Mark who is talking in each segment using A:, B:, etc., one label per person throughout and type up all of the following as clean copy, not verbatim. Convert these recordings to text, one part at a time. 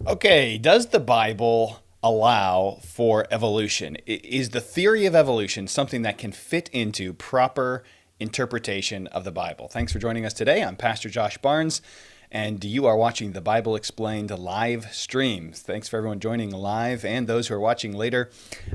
A: Okay, does the Bible allow for evolution? Is the theory of evolution something that can fit into proper interpretation of the Bible? Thanks for joining us today. I'm Pastor Josh Barnes, and you are watching the Bible Explained live stream. Thanks for everyone joining live and those who are watching later.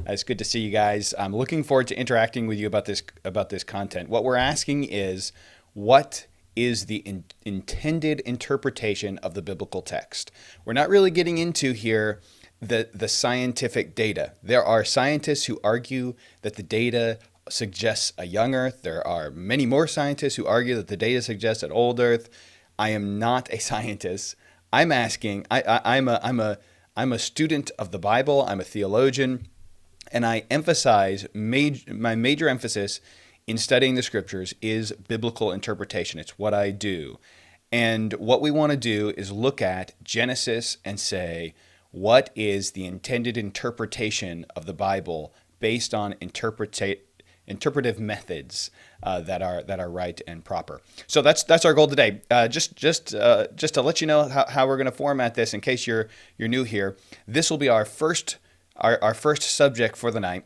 A: It's good to see you guys. I'm looking forward to interacting with you about this content. What we're asking is, what is the intended interpretation of the biblical text? We're not really getting into here the scientific data. There are scientists who argue that the data suggests a young Earth. There are many more scientists who argue that the data suggests an old Earth. I am not a scientist. I'm asking. I'm a student of the Bible. I'm a theologian, and I emphasize my major emphasis in studying the scriptures is biblical interpretation. It's what I do. And what we want to do is look at Genesis and say, what is the intended interpretation of the Bible based on interpretive methods that are right and proper. So that's our goal today. Just to let you know how we're going to format this in case you're new here. This will be our first subject for the night.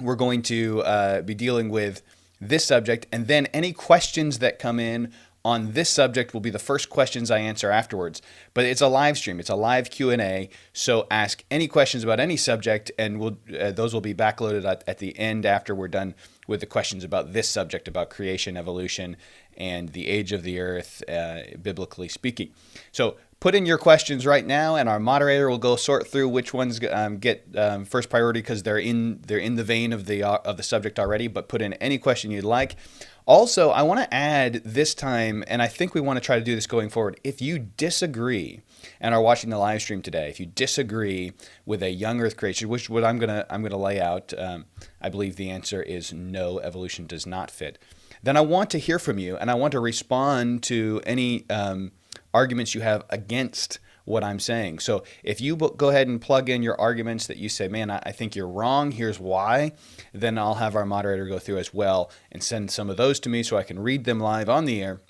A: We're going to be dealing with this subject, and then any questions that come in on this subject will be the first questions I answer afterwards. But it's a live stream. It's a live Q&A, so ask any questions about any subject, and those will be backloaded at the end after we're done with the questions about this subject, about creation, evolution, and the age of the earth, biblically speaking. So put in your questions right now, and our moderator will go sort through which ones get first priority because they're in the vein of the subject already. But put in any question you'd like. Also, I want to add this time, and I think we want to try to do this going forward. If you disagree and are watching the live stream today, if you disagree with a young Earth creation, which what I'm gonna lay out, I believe the answer is no. Evolution does not fit. Then I want to hear from you, and I want to respond to any arguments you have against what I'm saying. So if you go ahead and plug in your arguments that you say, man, I think you're wrong, here's why, then I'll have our moderator go through as well and send some of those to me so I can read them live on the air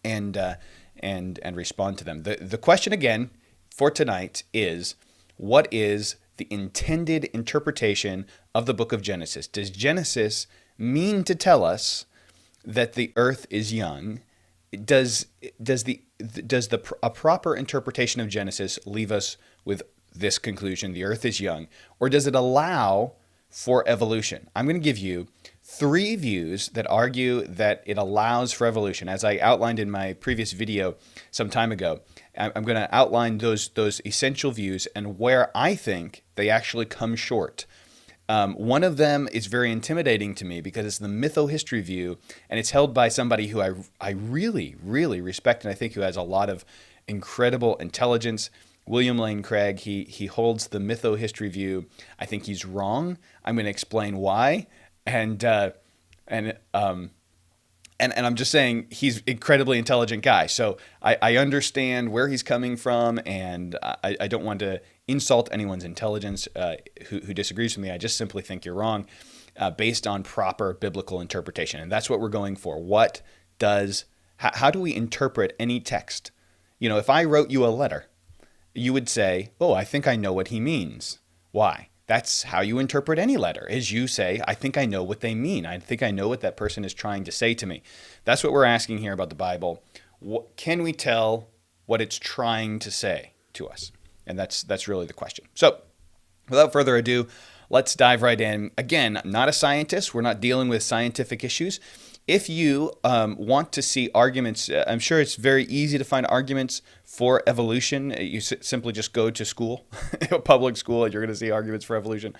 A: and respond to them. The question again for tonight is, what is the intended interpretation of the book of Genesis? Does Genesis mean to tell us that the earth is young? Does a proper interpretation of Genesis leave us with this conclusion, the earth is young, or does it allow for evolution? I'm going to give you three views that argue that it allows for evolution. As I outlined in my previous video some time ago, I'm going to outline those essential views and where I think they actually come short. One of them is very intimidating to me because it's the mytho-history view, and it's held by somebody who I really, really respect, and I think who has a lot of incredible intelligence. William Lane Craig, he holds the mytho-history view. I think he's wrong. I'm going to explain why, and I'm just saying he's an incredibly intelligent guy. So I understand where he's coming from, and I don't want to insult anyone's intelligence who disagrees with me. I just simply think you're wrong based on proper biblical interpretation. And that's what we're going for. How do we interpret any text? You know, if I wrote you a letter, you would say, oh, I think I know what he means. Why? That's how you interpret any letter, is you say, I think I know what they mean. I think I know what that person is trying to say to me. That's what we're asking here about the Bible. Can we tell what it's trying to say to us? And that's really the question. So without further ado, let's dive right in. Again, I'm not a scientist. We're not dealing with scientific issues. If you want to see arguments, I'm sure it's very easy to find arguments for evolution. You simply just go to school, a public school, and you're going to see arguments for evolution.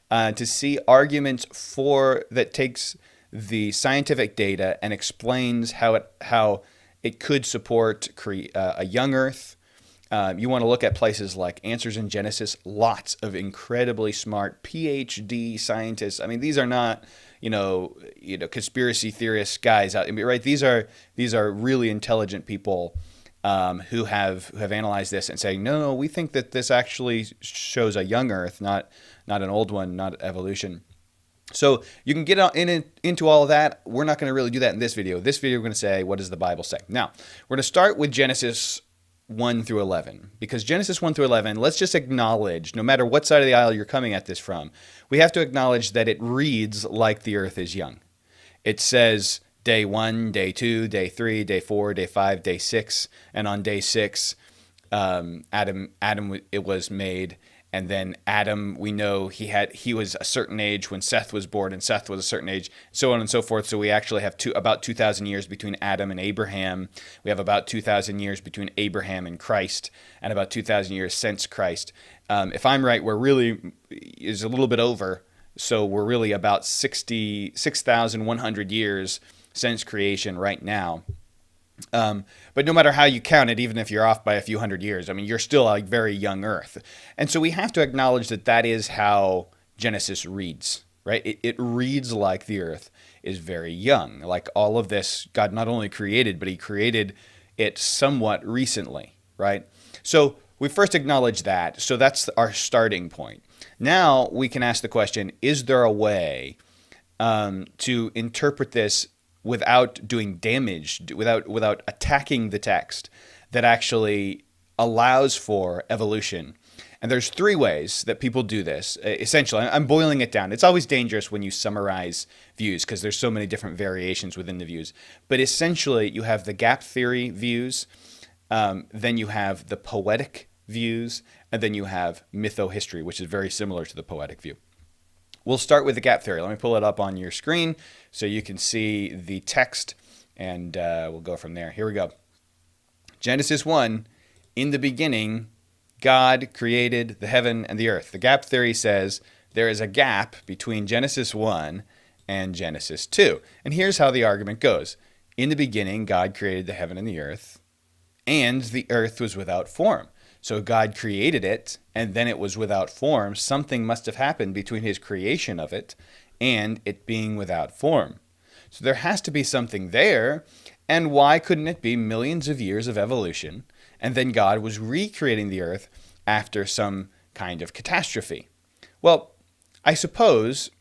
A: To see arguments that takes the scientific data and explains how it could support a young Earth. You want to look at places like Answers in Genesis. Lots of incredibly smart PhD scientists. I mean, these are not conspiracy theorist guys out, right? These are really intelligent people who have analyzed this and saying, no, we think that this actually shows a young Earth, not an old one, not evolution. So you can get into all of that. We're not going to really do that in this video. This video, we're going to say, what does the Bible say? Now, we're going to start with Genesis 1 through 11, because Genesis 1 through 11, let's just acknowledge, no matter what side of the aisle you're coming at this from, we have to acknowledge that it reads like the earth is young. It says day 1, day 2, day 3, day 4, day 5, day 6, and on day 6, Adam it was made. And then Adam, we know he was a certain age when Seth was born, and Seth was a certain age, so on and so forth. So we actually have about 2,000 years between Adam and Abraham. We have about 2,000 years between Abraham and Christ, and about 2,000 years since Christ. If I'm right, we're really is a little bit over. So we're really about 6,100 years since creation right now. But no matter how you count it, even if you're off by a few hundred years, I mean, you're still a very young earth. And so we have to acknowledge that that is how Genesis reads, right? It reads like the earth is very young. Like all of this, God not only created, but he created it somewhat recently, right? So we first acknowledge that. So that's our starting point. Now we can ask the question, is there a way to interpret this without doing damage, without attacking the text, that actually allows for evolution? And there's 3 ways that people do this. Essentially, I'm boiling it down. It's always dangerous when you summarize views because there's so many different variations within the views. But essentially, you have the gap theory views, then you have the poetic views, and then you have mytho-history, which is very similar to the poetic view. We'll start with the gap theory. Let me pull it up on your screen so you can see the text, and we'll go from there. Here we go. Genesis 1, in the beginning, God created the heaven and the earth. The gap theory says there is a gap between Genesis 1 and Genesis 2. And here's how the argument goes. In the beginning, God created the heaven and the earth was without form. So God created it, and then it was without form. Something must have happened between his creation of it and it being without form. So there has to be something there. And why couldn't it be millions of years of evolution, and then God was recreating the earth after some kind of catastrophe? Well, I suppose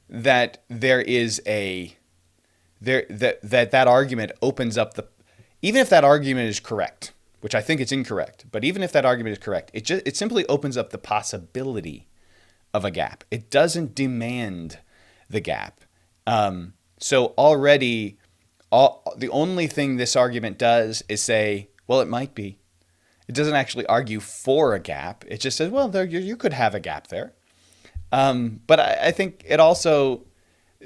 A: that there is that argument opens up even if that argument is correct, which I think it's incorrect, but even if that argument is correct, it simply opens up the possibility of a gap. It doesn't demand the gap. So already, the only thing this argument does is say, well, it might be. It doesn't actually argue for a gap. It just says, well, you could have a gap there. But I think it also,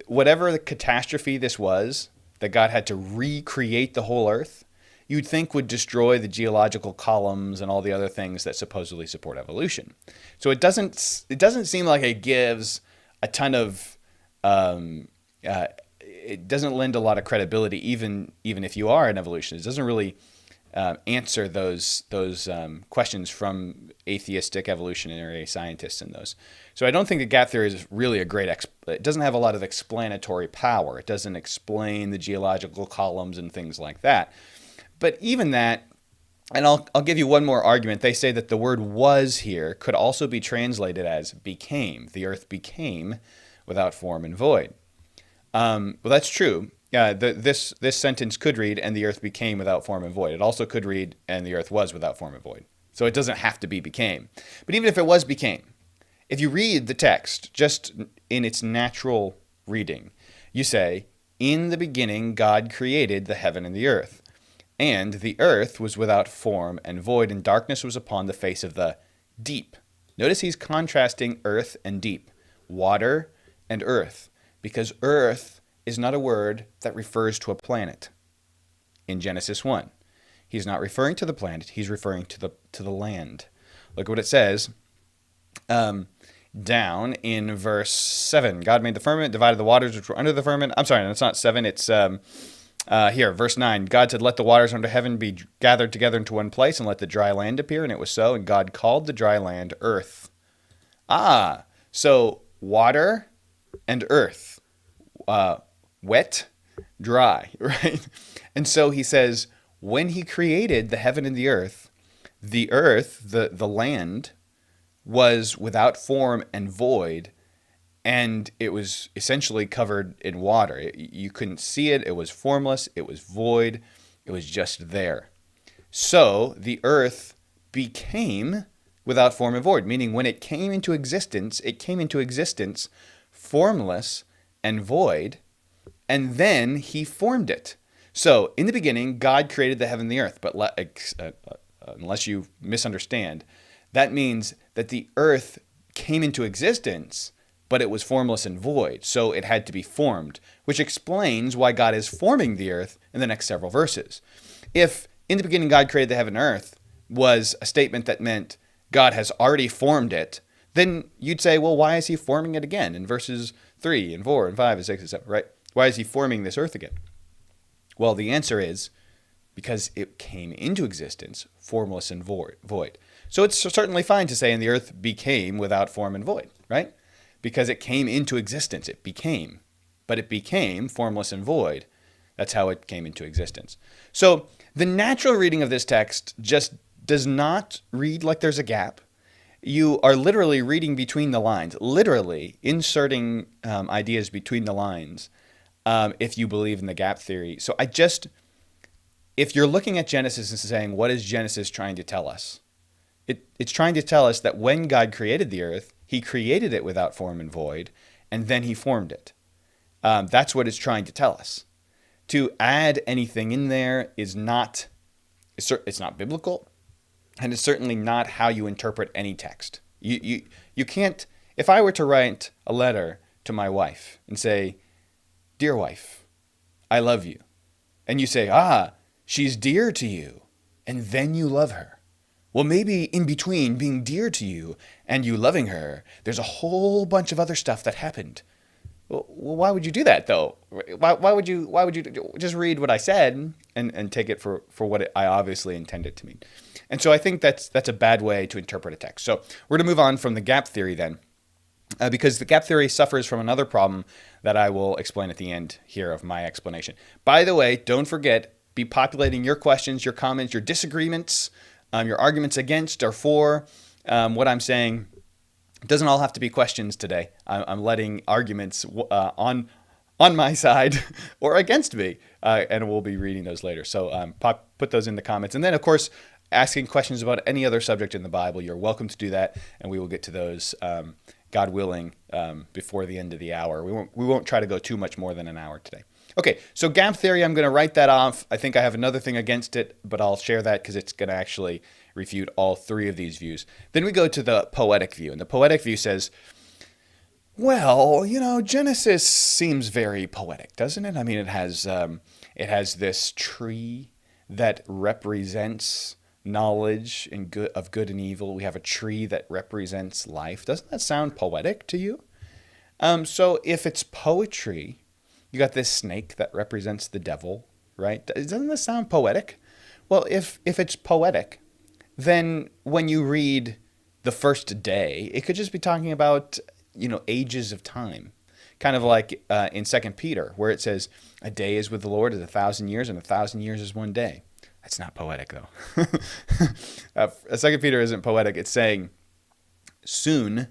A: whatever the catastrophe this was, that God had to recreate the whole earth, you'd think would destroy the geological columns and all the other things that supposedly support evolution. So it doesn't seem like it gives a ton of, it doesn't lend a lot of credibility, even if you are an evolutionist. It doesn't really answer those questions from atheistic evolutionary scientists and those. So I don't think the gap theory is really a great, it doesn't have a lot of explanatory power. It doesn't explain the geological columns and things like that. But even that, and I'll give you one more argument. They say that the word was here could also be translated as became. The earth became without form and void. Well, that's true. This sentence could read, and the earth became without form and void. It also could read, and the earth was without form and void. So it doesn't have to be became. But even if it was became, if you read the text just in its natural reading, you say, in the beginning, God created the heaven and the earth. And the earth was without form and void, and darkness was upon the face of the deep. Notice he's contrasting earth and deep, water and earth, because earth is not a word that refers to a planet in Genesis 1. He's not referring to the planet, he's referring to the land. Look what it says down in verse 7. God made the firmament, divided the waters which were under the firmament. I'm sorry, no, it's not 7, it's here, verse 9. God said, let the waters under heaven be gathered together into one place, and let the dry land appear. And it was so. And God called the dry land earth. So water and earth, wet, dry, right? And so he says, when he created the heaven and the earth, the land, was without form and void, and it was essentially covered in water. You couldn't see it. It was formless. It was void. It was just there. So the earth became without form and void, meaning when it came into existence formless and void, and then he formed it. So in the beginning, God created the heaven and the earth, but unless you misunderstand, that means that the earth came into existence, but it was formless and void, so it had to be formed, which explains why God is forming the earth in the next several verses. If in the beginning God created the heaven and earth was a statement that meant God has already formed it, then you'd say, well, why is he forming it again in verses 3 and 4 and 5 and 6 and 7, right? Why is he forming this earth again? Well, the answer is because it came into existence formless and void. So it's certainly fine to say, and the earth became without form and void, right? Because it came into existence, it became. But it became formless and void. That's how it came into existence. So the natural reading of this text just does not read like there's a gap. You are literally reading between the lines, literally inserting ideas between the lines if you believe in the gap theory. So if you're looking at Genesis and saying, what is Genesis trying to tell us? It's trying to tell us that when God created the earth, he created it without form and void, and then he formed it. That's what it's trying to tell us. To add anything in there is not, it's not biblical, and it's certainly not how you interpret any text. You can't, if I were to write a letter to my wife and say, dear wife, I love you, and you say, she's dear to you, and then you love her. Well, maybe in between being dear to you and you loving her, there's a whole bunch of other stuff that happened. Well, why would you do that, though? Why would you just read what I said and take it for what I obviously intend it to mean? And so I think that's a bad way to interpret a text. So we're going to move on from the gap theory then, because the gap theory suffers from another problem that I will explain at the end here of my explanation. By the way, don't forget, be populating your questions, your comments, your disagreements, your arguments against or for what I'm saying. It doesn't all have to be questions today. I'm letting arguments on my side or against me, and we'll be reading those later. So put those in the comments. And then, of course, asking questions about any other subject in the Bible, you're welcome to do that, and we will get to those, God willing, before the end of the hour. We won't try to go too much more than an hour today. Okay, so gap theory, I'm going to write that off. I think I have another thing against it, but I'll share that because it's going to actually refute all three of these views. Then we go to the poetic view, and the poetic view says, well, Genesis seems very poetic, doesn't it? I mean, it has this tree that represents knowledge and of good and evil. We have a tree that represents life. Doesn't that sound poetic to you? So if it's poetry, you got this snake that represents the devil, right? Doesn't this sound poetic? Well, if it's poetic, then when you read the first day, it could just be talking about, ages of time. Kind of like in 2 Peter, where it says, a day is with the Lord as 1,000 years, and 1,000 years is one day. That's not poetic, though. 2 Peter isn't poetic. It's saying soon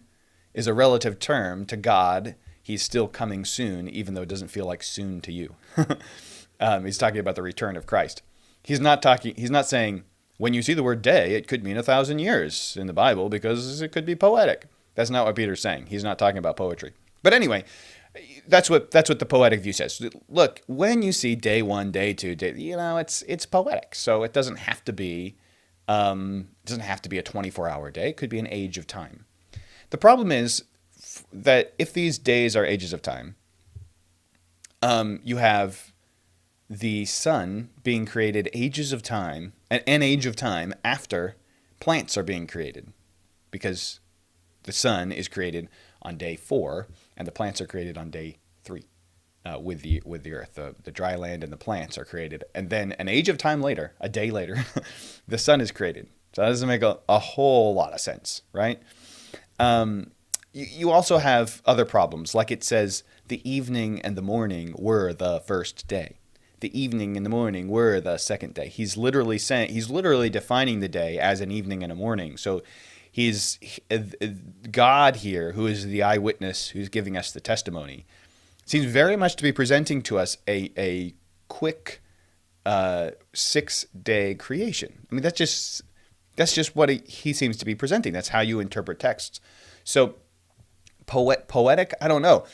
A: is a relative term to God. He's still coming soon, even though it doesn't feel like soon to you. He's talking about the return of Christ. He's not saying, when you see the word day, it could mean 1,000 years in the Bible because it could be poetic. That's not what Peter's saying. He's not talking about poetry. But anyway, that's what the poetic view says. Look, when you see day 1, day 2, it's poetic. So it doesn't have to be a 24-hour day. It could be an age of time. The problem is that if these days are ages of time, you have the sun being created ages of time, an age of time after plants are being created, because the sun is created on day 4 and the plants are created on day 3 with the earth. The dry land and the plants are created, and then an age of time later, a day later, the sun is created. So that doesn't make a whole lot of sense, right? You also have other problems, like it says the evening and the morning were the first day. The evening and the morning were the second day. He's literally defining the day as an evening and a morning. So he's God here, who is the eyewitness, who's giving us the testimony, seems very much to be presenting to us a quick 6-day creation. I mean, that's just what he seems to be presenting. That's how you interpret texts. So poetic, I don't know.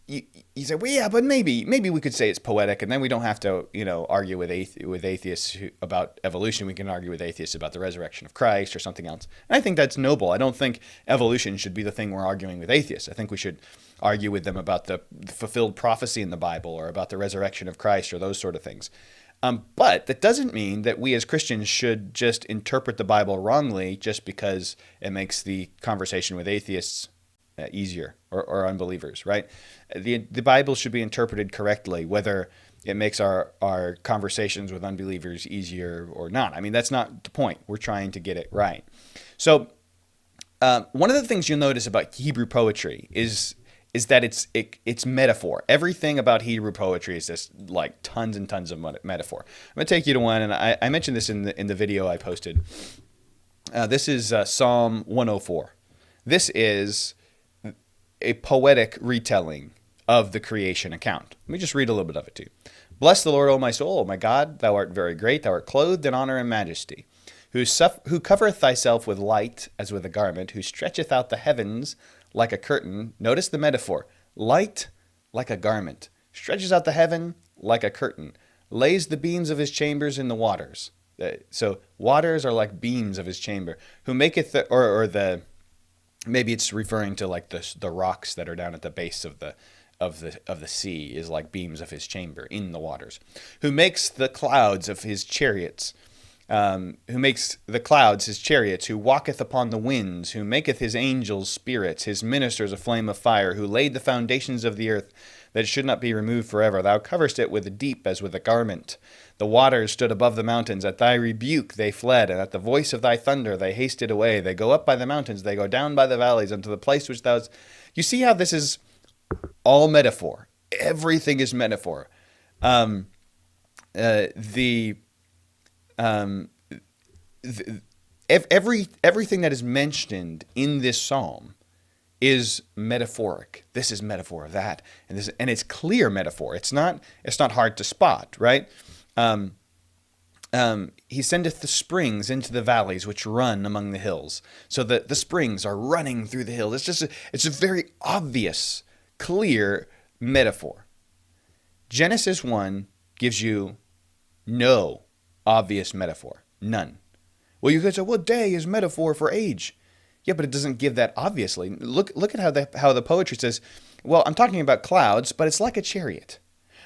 A: You say, well, yeah, but maybe we could say it's poetic, and then we don't have to, argue with atheists about evolution. We can argue with atheists about the resurrection of Christ or something else. And I think that's noble. I don't think evolution should be the thing we're arguing with atheists. I think we should argue with them about the fulfilled prophecy in the Bible or about the resurrection of Christ or those sort of things. But that doesn't mean that we as Christians should just interpret the Bible wrongly just because it makes the conversation with atheists easier or unbelievers, right? The Bible should be interpreted correctly, whether it makes our conversations with unbelievers easier or not. I mean, that's not the point. We're trying to get it right. So one of the things you'll notice about Hebrew poetry is that it's metaphor. Everything about Hebrew poetry is just like tons and tons of metaphor. I'm going to take you to one, and I mentioned this in the video I posted. This is Psalm 104. This is a poetic retelling of the creation account. Let me just read a little bit of it to you. Bless the Lord, O my soul, O my God, thou art very great, thou art clothed in honor and majesty, who covereth thyself with light as with a garment, who stretcheth out the heavens like a curtain. Notice the metaphor. Light like a garment. Stretches out the heaven like a curtain. Lays the beams of his chambers in the waters. So waters are like beams of his chamber. Who maketh maybe it's referring to like the rocks that are down at the base of the sea is like beams of his chamber in the waters. Who makes the clouds of his chariots. Who makes the clouds his chariots, who walketh upon the winds, who maketh his angels spirits, his ministers a flame of fire, who laid the foundations of the earth, that it should not be removed forever. Thou coverest it with the deep as with a garment. The waters stood above the mountains. At thy rebuke they fled, and at the voice of thy thunder they hasted away. They go up by the mountains, they go down by the valleys, unto the place which thou hast... You see how this is all metaphor. Everything is metaphor. Everything that is mentioned in this psalm is metaphoric. This is metaphor of that, and it's clear metaphor. It's not hard to spot, right? He sendeth the springs into the valleys which run among the hills. So the springs are running through the hills. It's a very obvious, clear metaphor. Genesis 1 gives you no obvious metaphor. None. Well, you could say, well, day is metaphor for age. Yeah, but it doesn't give that obviously. Look at how the poetry says, well, I'm talking about clouds, but it's like a chariot.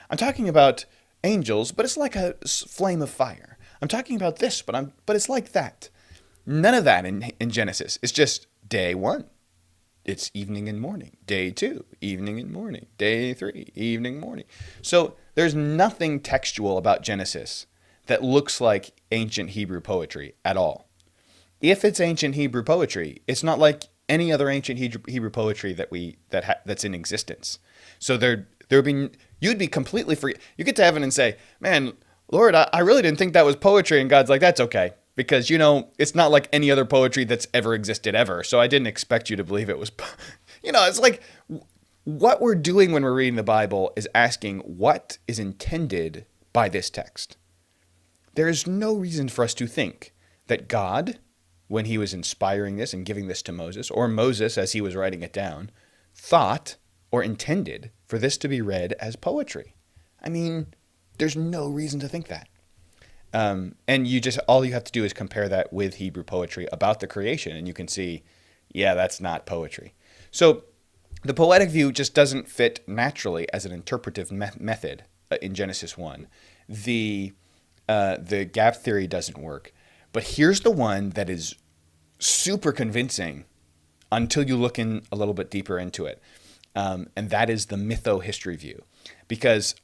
A: I'm talking about angels, but it's like a flame of fire. I'm talking about this, but it's like that. None of that in Genesis. It's just day 1. It's evening and morning. Day 2, evening and morning. Day 3, evening, morning. So there's nothing textual about Genesis that looks like ancient Hebrew poetry at all. If it's ancient Hebrew poetry, it's not like any other ancient Hebrew poetry that's in existence. So you'd be completely free. You get to heaven and say, man, Lord, I really didn't think that was poetry. And God's like, that's okay. Because, it's not like any other poetry that's ever existed ever. So I didn't expect you to believe it was, it's like what we're doing when we're reading the Bible is asking what is intended by this text. There is no reason for us to think that God, when he was inspiring this and giving this to Moses, or Moses as he was writing it down, thought or intended for this to be read as poetry. I mean, there's no reason to think that. And all you have to do is compare that with Hebrew poetry about the creation, and you can see, yeah, that's not poetry. So the poetic view just doesn't fit naturally as an interpretive method in Genesis 1. The gap theory doesn't work. But here's the one that is super convincing until you look in a little bit deeper into it. And that is the mytho-history view. Because,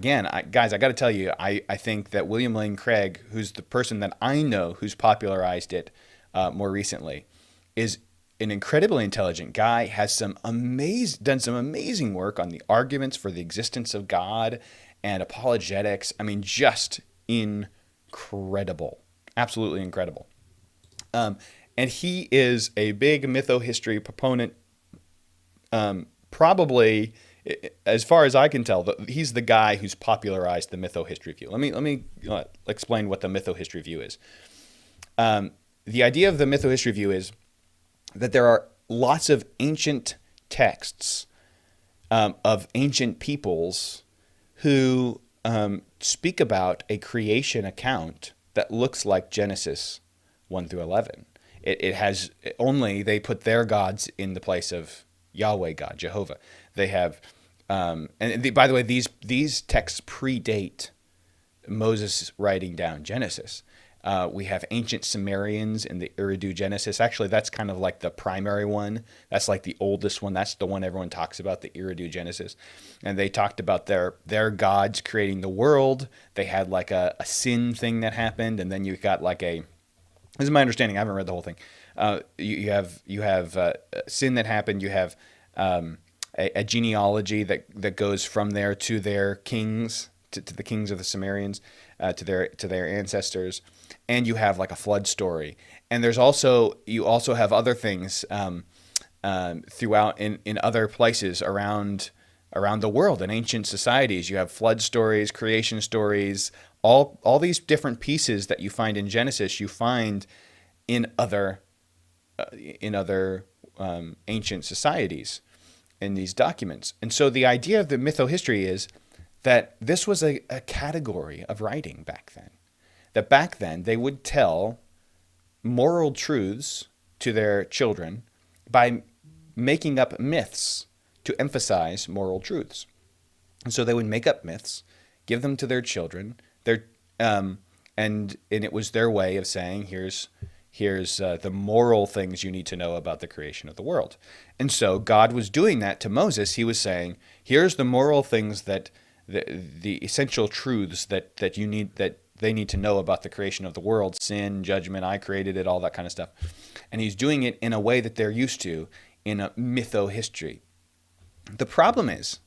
A: guys, I got to tell you, I think that William Lane Craig, who's the person that I know who's popularized it more recently, is an incredibly intelligent guy, has done some amazing work on the arguments for the existence of God and apologetics. I mean, just incredible. Absolutely incredible. And he is a big mytho-history proponent. Probably, as far as I can tell, he's the guy who's popularized the mytho-history view. Let me explain what the mytho-history view is. The idea of the mytho-history view is that there are lots of ancient texts of ancient peoples who speak about a creation account that looks like Genesis 1 through 11. It has only they put their gods in the place of Yahweh God, Jehovah. They have, by the way, these texts predate Moses writing down Genesis. We have ancient Sumerians in the Eridu Genesis. Actually, that's kind of like the primary one. That's like the oldest one. That's the one everyone talks about, the Eridu Genesis. And they talked about their gods creating the world. They had like a sin thing that happened, and then you got like this is my understanding. I haven't read the whole thing. You have sin that happened. You have a genealogy that goes from there to their kings, to the kings of the Sumerians, to their ancestors, and you have like a flood story. And you also have other things throughout in other places around the world in ancient societies. You have flood stories, creation stories, all these different pieces that you find in Genesis. You find in other ancient societies in these documents. And so the idea of the mytho-history is that this was a category of writing back then. That back then they would tell moral truths to their children by making up myths to emphasize moral truths. And so they would make up myths, give them to their children, and it was their way of saying, here's the moral things you need to know about the creation of the world. And so God was doing that to Moses. He was saying, here's the moral things that the essential truths that they need to know about the creation of the world, sin, judgment, I created it, all that kind of stuff. And he's doing it in a way that they're used to in a mytho-history. The problem is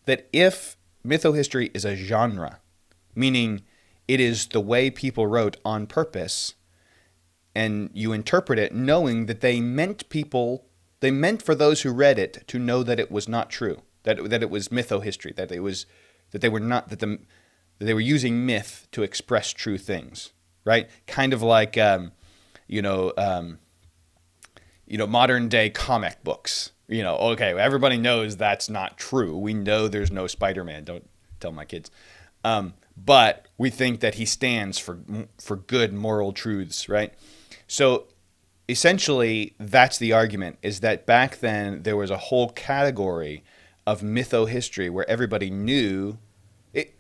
A: that if mytho-history is a genre, meaning it is the way people wrote on purpose, and you interpret it knowing that they meant for those who read it to know that it was not true, that it was mytho-history, that they were using myth to express true things, right? Kind of like modern day comic books. Okay, everybody knows that's not true. We know there's no Spider-Man. Don't tell my kids. But we think that he stands for good moral truths, right? So essentially, that's the argument, is that back then there was a whole category of mytho-history where everybody knew.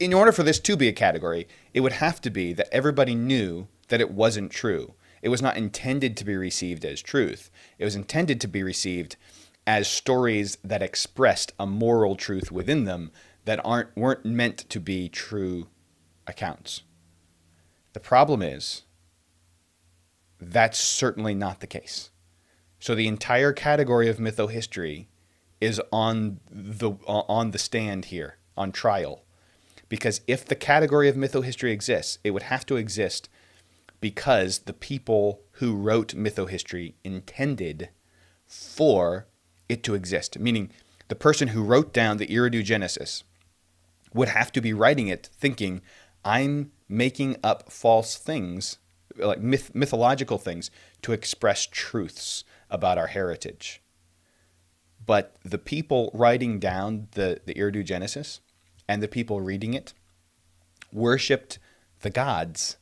A: In order for this to be a category, it would have to be that everybody knew that it wasn't true. It was not intended to be received as truth. It was intended to be received as stories that expressed a moral truth within them that weren't meant to be true accounts. The problem is that's certainly not the case. So the entire category of mytho-history is on the stand here, on trial. Because if the category of mytho-history exists, it would have to exist because the people who wrote mytho-history intended for it to exist. Meaning, the person who wrote down the Eridu Genesis would have to be writing it thinking, I'm making up false things, like mythological things, to express truths about our heritage. But the people writing down the Eridu Genesis and the people reading it worshipped the gods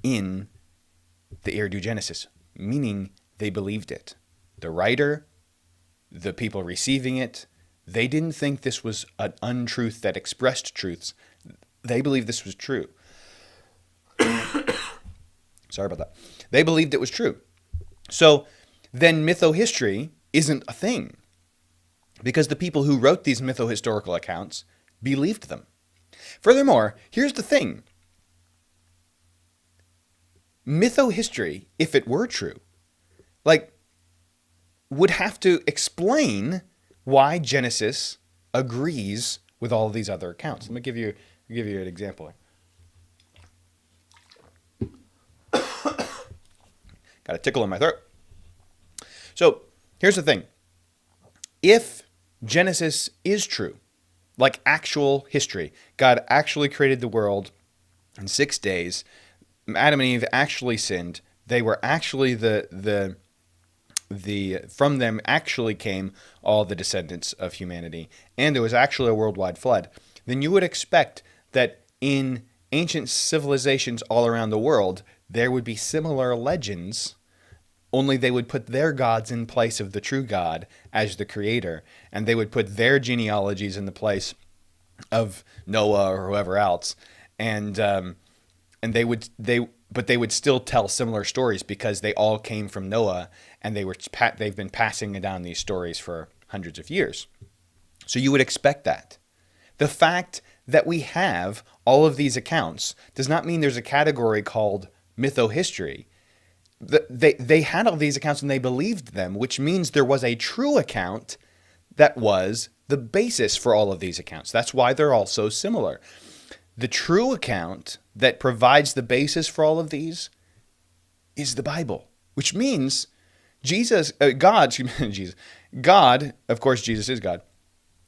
A: in the Eridu Genesis, meaning they believed it. The writer, the people receiving it, they didn't think this was an untruth that expressed truths. They believed this was true. Sorry about that. They believed it was true. So then mytho-history isn't a thing because the people who wrote these mytho-historical accounts believed them. Furthermore, here's the thing. Mytho-history, if it were true, would have to explain why Genesis agrees with all of these other accounts. Let me give you an example. Got a tickle in my throat. So here's the thing. If Genesis is true, like actual history. God actually created the world in 6 days. Adam and Eve actually sinned. They were actually from them actually came all the descendants of humanity, and there was actually a worldwide flood. Then you would expect that in ancient civilizations all around the world, there would be similar legends, only they would put their gods in place of the true God as the creator, and they would put their genealogies in the place of Noah or whoever else, and they would still tell similar stories because they all came from Noah, and they've been passing down these stories for hundreds of years. So you would expect that. The fact that we have all of these accounts does not mean there's a category called mytho-history. They had all these accounts and they believed them, which means there was a true account that was the basis for all of these accounts. That's why they're all so similar. The true account that provides the basis for all of these is the Bible, which means God, of course, Jesus is God,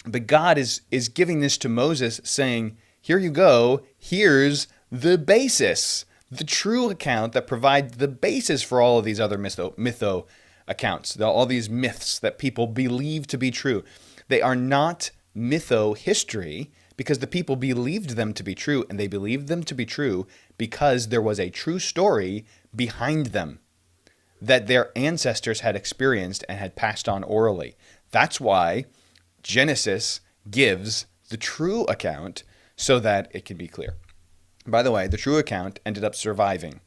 A: but God is giving this to Moses saying, here you go, here's the basis, the true account that provides the basis for all of these other mytho accounts, all these myths that people believe to be true. They are not mytho-history because the people believed them to be true, and they believed them to be true because there was a true story behind them that their ancestors had experienced and had passed on orally. That's why Genesis gives the true account so that it can be clear. By the way, the true account ended up surviving.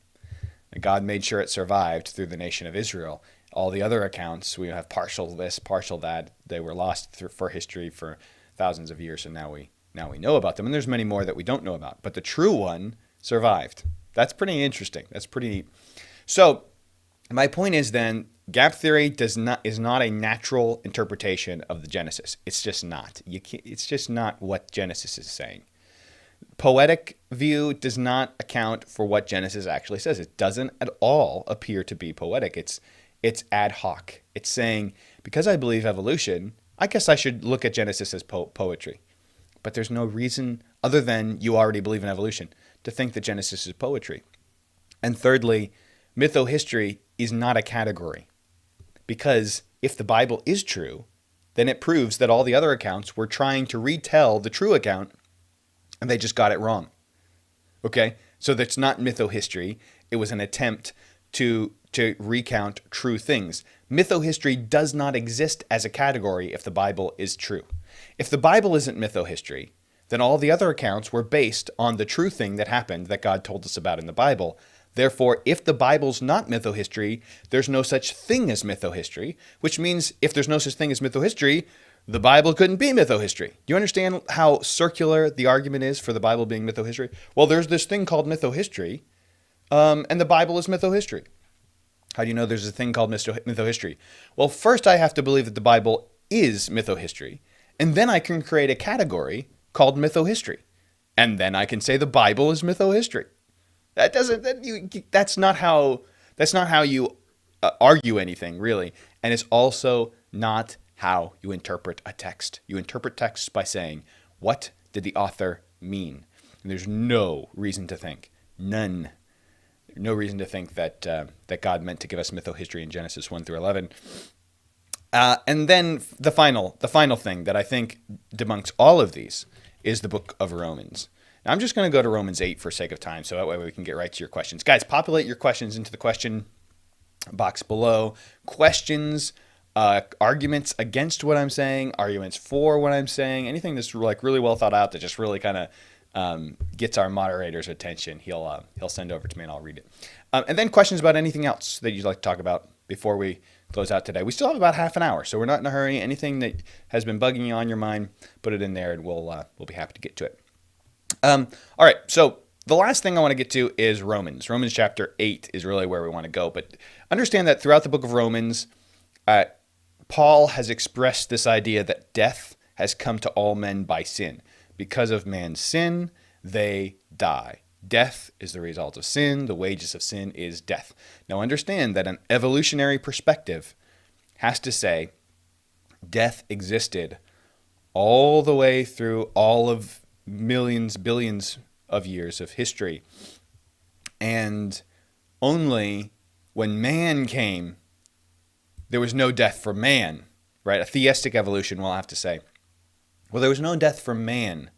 A: God made sure it survived through the nation of Israel. All the other accounts, we have partial this, partial that. They were lost for history for thousands of years, and now we know about them. And there's many more that we don't know about. But the true one survived. That's pretty interesting. That's pretty neat. So my point is then, gap theory is not a natural interpretation of the Genesis. It's just not. It's just not what Genesis is saying. Poetic view does not account for what Genesis actually says. It doesn't at all appear to be poetic. It's ad hoc. It's saying, because I believe evolution, I guess I should look at Genesis as poetry. But there's no reason, other than you already believe in evolution, to think that Genesis is poetry. And thirdly, mytho-history is not a category. Because if the Bible is true, then it proves that all the other accounts were trying to retell the true account, and they just got it wrong. Okay? So that's not mytho-history. It was an attempt to recount true things. Mytho-history does not exist as a category if the Bible is true. If the Bible isn't mytho-history, then all the other accounts were based on the true thing that happened that God told us about in the Bible. Therefore, if the Bible's not mytho-history, there's no such thing as mytho-history, which means if there's no such thing as mytho-history, the Bible couldn't be mytho-history. Do you understand how circular the argument is for the Bible being mytho-history? Well, there's this thing called mytho-history, and the Bible is mytho-history. How do you know there's a thing called mytho-history? Well, first I have to believe that the Bible is mytho-history, and then I can create a category called mytho-history, and then I can say the Bible is mytho-history. That's not how you argue anything, really, and it's also not how you interpret a text. You interpret texts by saying, what did the author mean? And there's no reason to think, no reason to think that God meant to give us mytho-history in Genesis 1 through 11. And then the final thing that I think debunks all of these is the book of Romans. Now, I'm just going to go to Romans 8 for sake of time, so that way we can get right to your questions. Guys, populate your questions into the question box below. Questions, arguments against what I'm saying, arguments for what I'm saying, anything that's like really well thought out that just really kind of gets our moderator's attention, he'll send over to me and I'll read it. And then questions about anything else that you'd like to talk about before we close out today. We still have about half an hour, so we're not in a hurry. Anything that has been bugging you on your mind, put it in there and we'll be happy to get to it. All right, so the last thing I want to get to is Romans. Romans chapter 8 is really where we want to go. But understand that throughout the book of Romans, Paul has expressed this idea that death has come to all men by sin. Because of man's sin, they die. Death is the result of sin. The wages of sin is death. Now understand that an evolutionary perspective has to say death existed all the way through all of millions, billions of years of history. And only when man came, there was no death for man, right? A theistic evolution, we'll have to say. Well, there was no death for man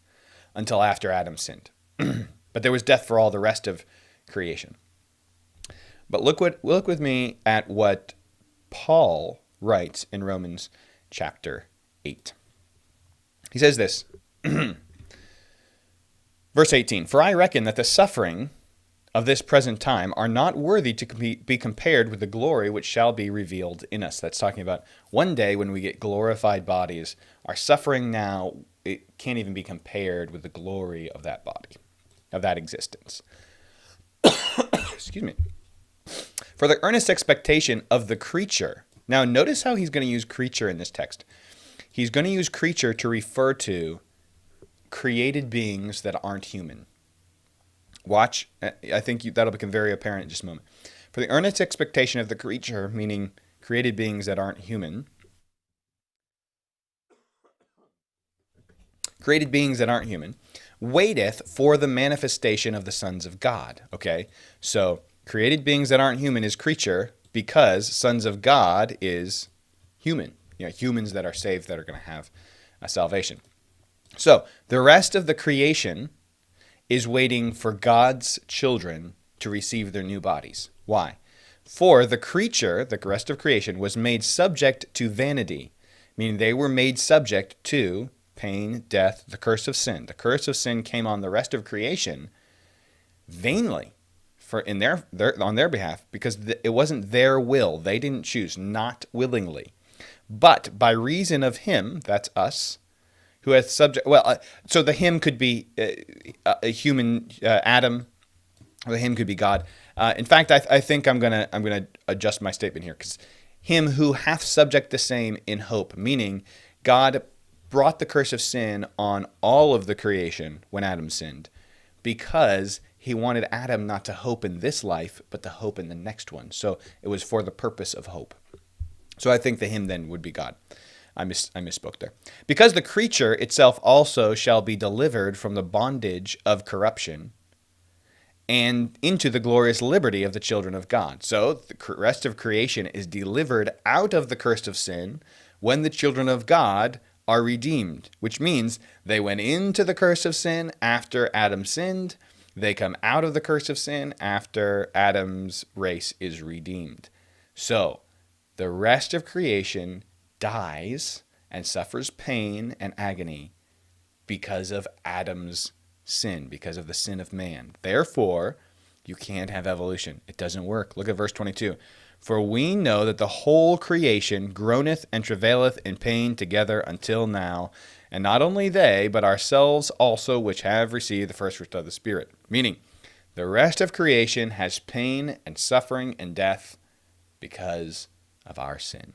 A: until after Adam sinned. But there was death for all the rest of creation. But look with me at what Paul writes in Romans chapter 8. He says this, verse 18, "For I reckon that the suffering of this present time are not worthy to be compared with the glory which shall be revealed in us." That's talking about one day when we get glorified bodies. Our suffering now, it can't even be compared with the glory of that body, of that existence. Excuse me. "For the earnest expectation of the creature." Now notice how he's going to use creature in this text. He's going to use creature to refer to created beings that aren't human. Watch, I think that'll become very apparent in just a moment. "For the earnest expectation of the creature," meaning created beings that aren't human, created beings that aren't human, "waiteth for the manifestation of the sons of God." Okay, so created beings that aren't human is creature, because sons of God is human. Humans that are saved, that are going to have a salvation. So the rest of the creation is waiting for God's children to receive their new bodies. Why? "For the creature," the rest of creation, "was made subject to vanity," meaning they were made subject to pain, death, the curse of sin. The curse of sin came on the rest of creation vainly on their behalf, because it wasn't their will. They didn't choose, not willingly. "But by reason of him," that's us, "who hath subject..." So the him could be a human, Adam, or the him could be God. In fact, I think I'm gonna adjust my statement here, because "him who hath subject the same in hope," meaning God brought the curse of sin on all of the creation when Adam sinned, because he wanted Adam not to hope in this life, but to hope in the next one. So it was for the purpose of hope. So I think the him then would be God. I misspoke there. "Because the creature itself also shall be delivered from the bondage of corruption and into the glorious liberty of the children of God." So the rest of creation is delivered out of the curse of sin when the children of God are redeemed, which means they went into the curse of sin after Adam sinned. They come out of the curse of sin after Adam's race is redeemed. So the rest of creation dies and suffers pain and agony because of Adam's sin, because of the sin of man. Therefore, you can't have evolution. It doesn't work. Look at verse 22. "For we know that the whole creation groaneth and travaileth in pain together until now, and not only they, but ourselves also, which have received the first fruits of the Spirit." Meaning, the rest of creation has pain and suffering and death because of our sin.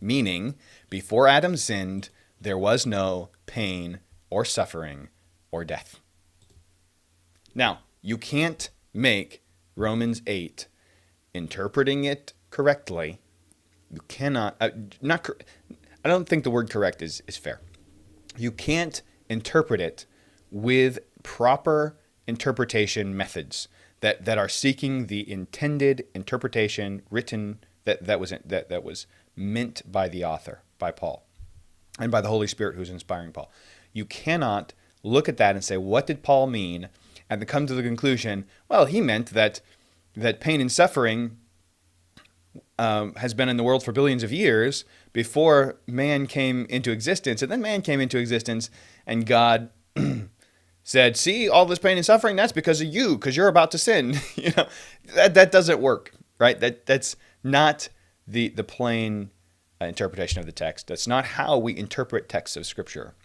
A: Meaning, before Adam sinned, there was no pain or suffering or death. Now, you can't make Romans 8, interpreting it correctly. You cannot, I don't think the word correct is fair. You can't interpret it with proper interpretation methods that are seeking the intended interpretation written that was meant by the author, by Paul, and by the Holy Spirit who's inspiring Paul. You cannot look at that and say, what did Paul mean? And then come to the conclusion, well, he meant that pain and suffering has been in the world for billions of years before man came into existence. And then man came into existence and God said, see, all this pain and suffering, that's because of you, because you're about to sin. That doesn't work, right? That's not the plain interpretation of the text. That's not how we interpret texts of Scripture.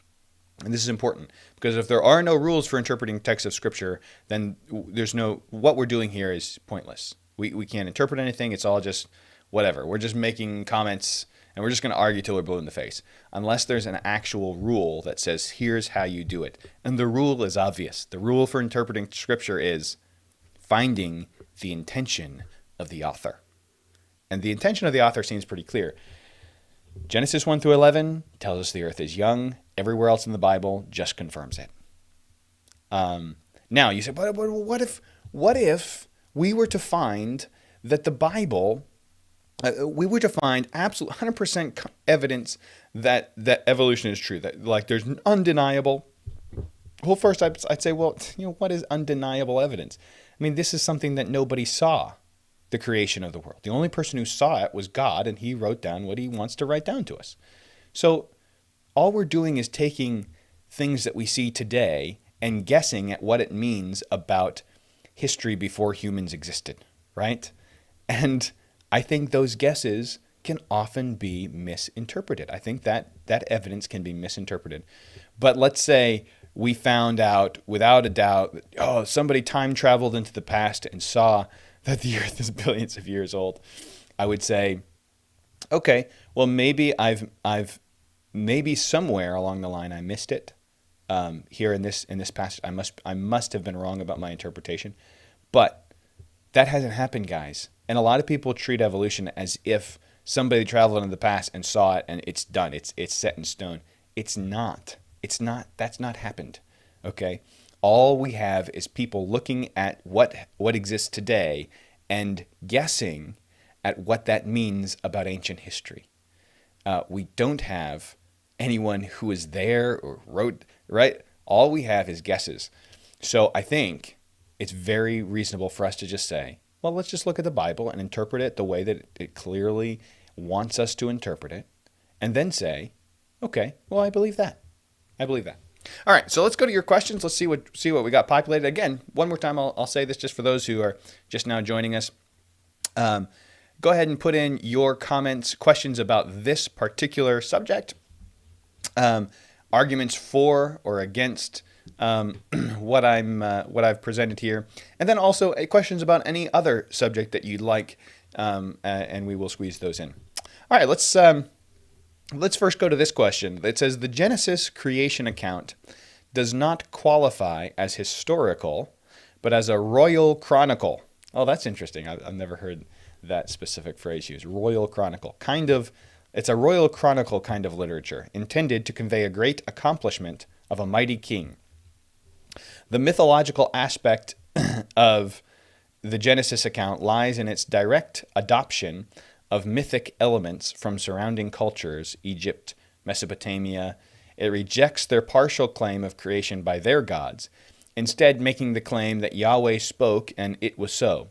A: And this is important, because if there are no rules for interpreting texts of Scripture, then what we're doing here is pointless. We can't interpret anything. It's all just whatever. We're just making comments, and we're just going to argue till we're blue in the face, unless there's an actual rule that says, here's how you do it. And the rule is obvious. The rule for interpreting Scripture is finding the intention of the author. And the intention of the author seems pretty clear. Genesis 1 through 11 tells us the earth is young. Everywhere else in the Bible just confirms it. Now, you say, but what if we were to find that the Bible, we were to find absolute 100% evidence that evolution is true, that like there's undeniable. Well, first I'd say, well, what is undeniable evidence? I mean, this is something that nobody saw, the creation of the world. The only person who saw it was God, and he wrote down what he wants to write down to us. So all we're doing is taking things that we see today and guessing at what it means about history before humans existed, right? And I think those guesses can often be misinterpreted. I think that evidence can be misinterpreted. But let's say we found out without a doubt that, somebody time traveled into the past and saw that the earth is billions of years old. I would say, okay, well, maybe maybe somewhere along the line I missed it. Here in this passage, I must have been wrong about my interpretation, but that hasn't happened, guys. And a lot of people treat evolution as if somebody traveled into the past and saw it and it's done. It's set in stone. It's not. It's not. That's not happened. Okay. All we have is people looking at what exists today and guessing at what that means about ancient history. We don't have anyone who was there or wrote, right? All we have is guesses. So I think it's very reasonable for us to just say, well, let's just look at the Bible and interpret it the way that it clearly wants us to interpret it, and then say, okay, well, I believe that. I believe that. All right, so let's go to your questions. Let's see what we got populated. Again, one more time, I'll say this just for those who are just now joining us. Go ahead and put in your comments, questions about this particular subject, arguments for or against what I've presented here, and then also questions about any other subject that you'd like, and we will squeeze those in. All right, let's first go to this question. It says the Genesis creation account does not qualify as historical, but as a royal chronicle. Oh, that's interesting. I've never heard that specific phrase used. Royal chronicle, it's a royal chronicle kind of literature intended to convey a great accomplishment of a mighty king. The mythological aspect of the Genesis account lies in its direct adoption of mythic elements from surrounding cultures, Egypt, Mesopotamia. It rejects their partial claim of creation by their gods, instead making the claim that Yahweh spoke and it was so.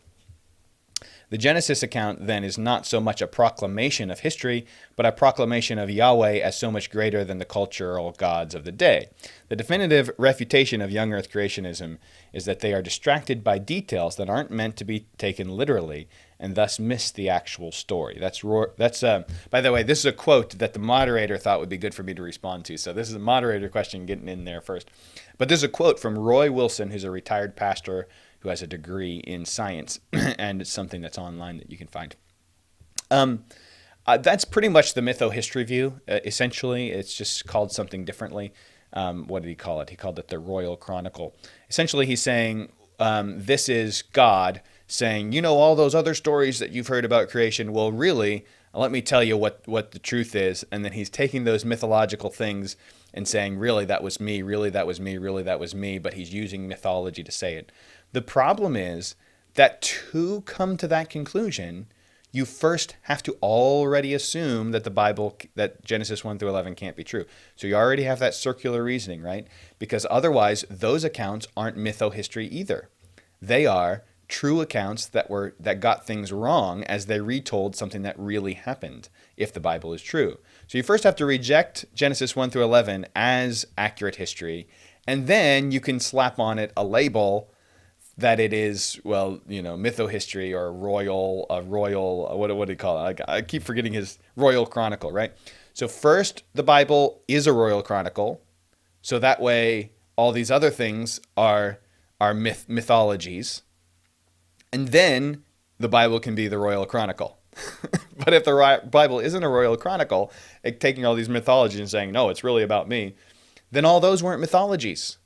A: The Genesis account, then, is not so much a proclamation of history, but a proclamation of Yahweh as so much greater than the cultural gods of the day. The definitive refutation of young earth creationism is that they are distracted by details that aren't meant to be taken literally, and thus miss the actual story. That's by the way, this is a quote that the moderator thought would be good for me to respond to. So this is a moderator question getting in there first. But this is a quote from Roy Wilson, who's a retired pastor who has a degree in science, and it's something that's online that you can find. That's pretty much the mytho-history view. Essentially, it's just called something differently. What did he call it? He called it the Royal Chronicle. Essentially, he's saying this is God saying, all those other stories that you've heard about creation, well, really, let me tell you what the truth is. And then he's taking those mythological things and saying, really, that was me, really, that was me, really, that was me, but he's using mythology to say it. The problem is that to come to that conclusion, you first have to already assume that the Bible, that Genesis 1 through 11 can't be true. So you already have that circular reasoning, right? Because otherwise, those accounts aren't mytho-history either. They are true accounts that got things wrong as they retold something that really happened, if the Bible is true. So you first have to reject Genesis 1 through 11 as accurate history, and then you can slap on it a label that it is, mytho-history or royal, what do you call it? I keep forgetting his Royal Chronicle, right? So first, the Bible is a Royal Chronicle, so that way all these other things are mythologies, and then the Bible can be the Royal Chronicle. But if the Bible isn't a Royal Chronicle, taking all these mythologies and saying, no, it's really about me, then all those weren't mythologies.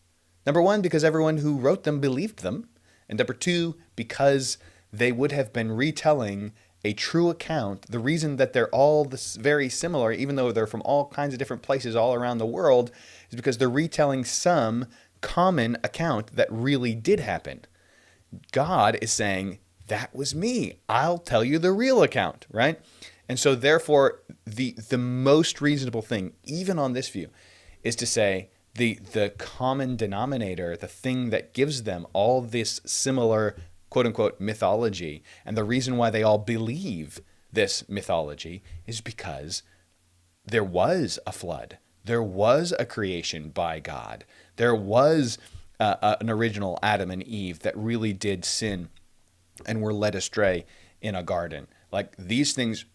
A: Number one, because everyone who wrote them believed them. And number two, because they would have been retelling a true account, the reason that they're all very similar, even though they're from all kinds of different places all around the world, is because they're retelling some common account that really did happen. God is saying, that was me. I'll tell you the real account, right? And so therefore, the most reasonable thing, even on this view, is to say the common denominator, the thing that gives them all this similar quote unquote mythology, and the reason why they all believe this mythology is because there was a flood. There was a creation by God. There was an original Adam and Eve that really did sin and were led astray in a garden. Like these things,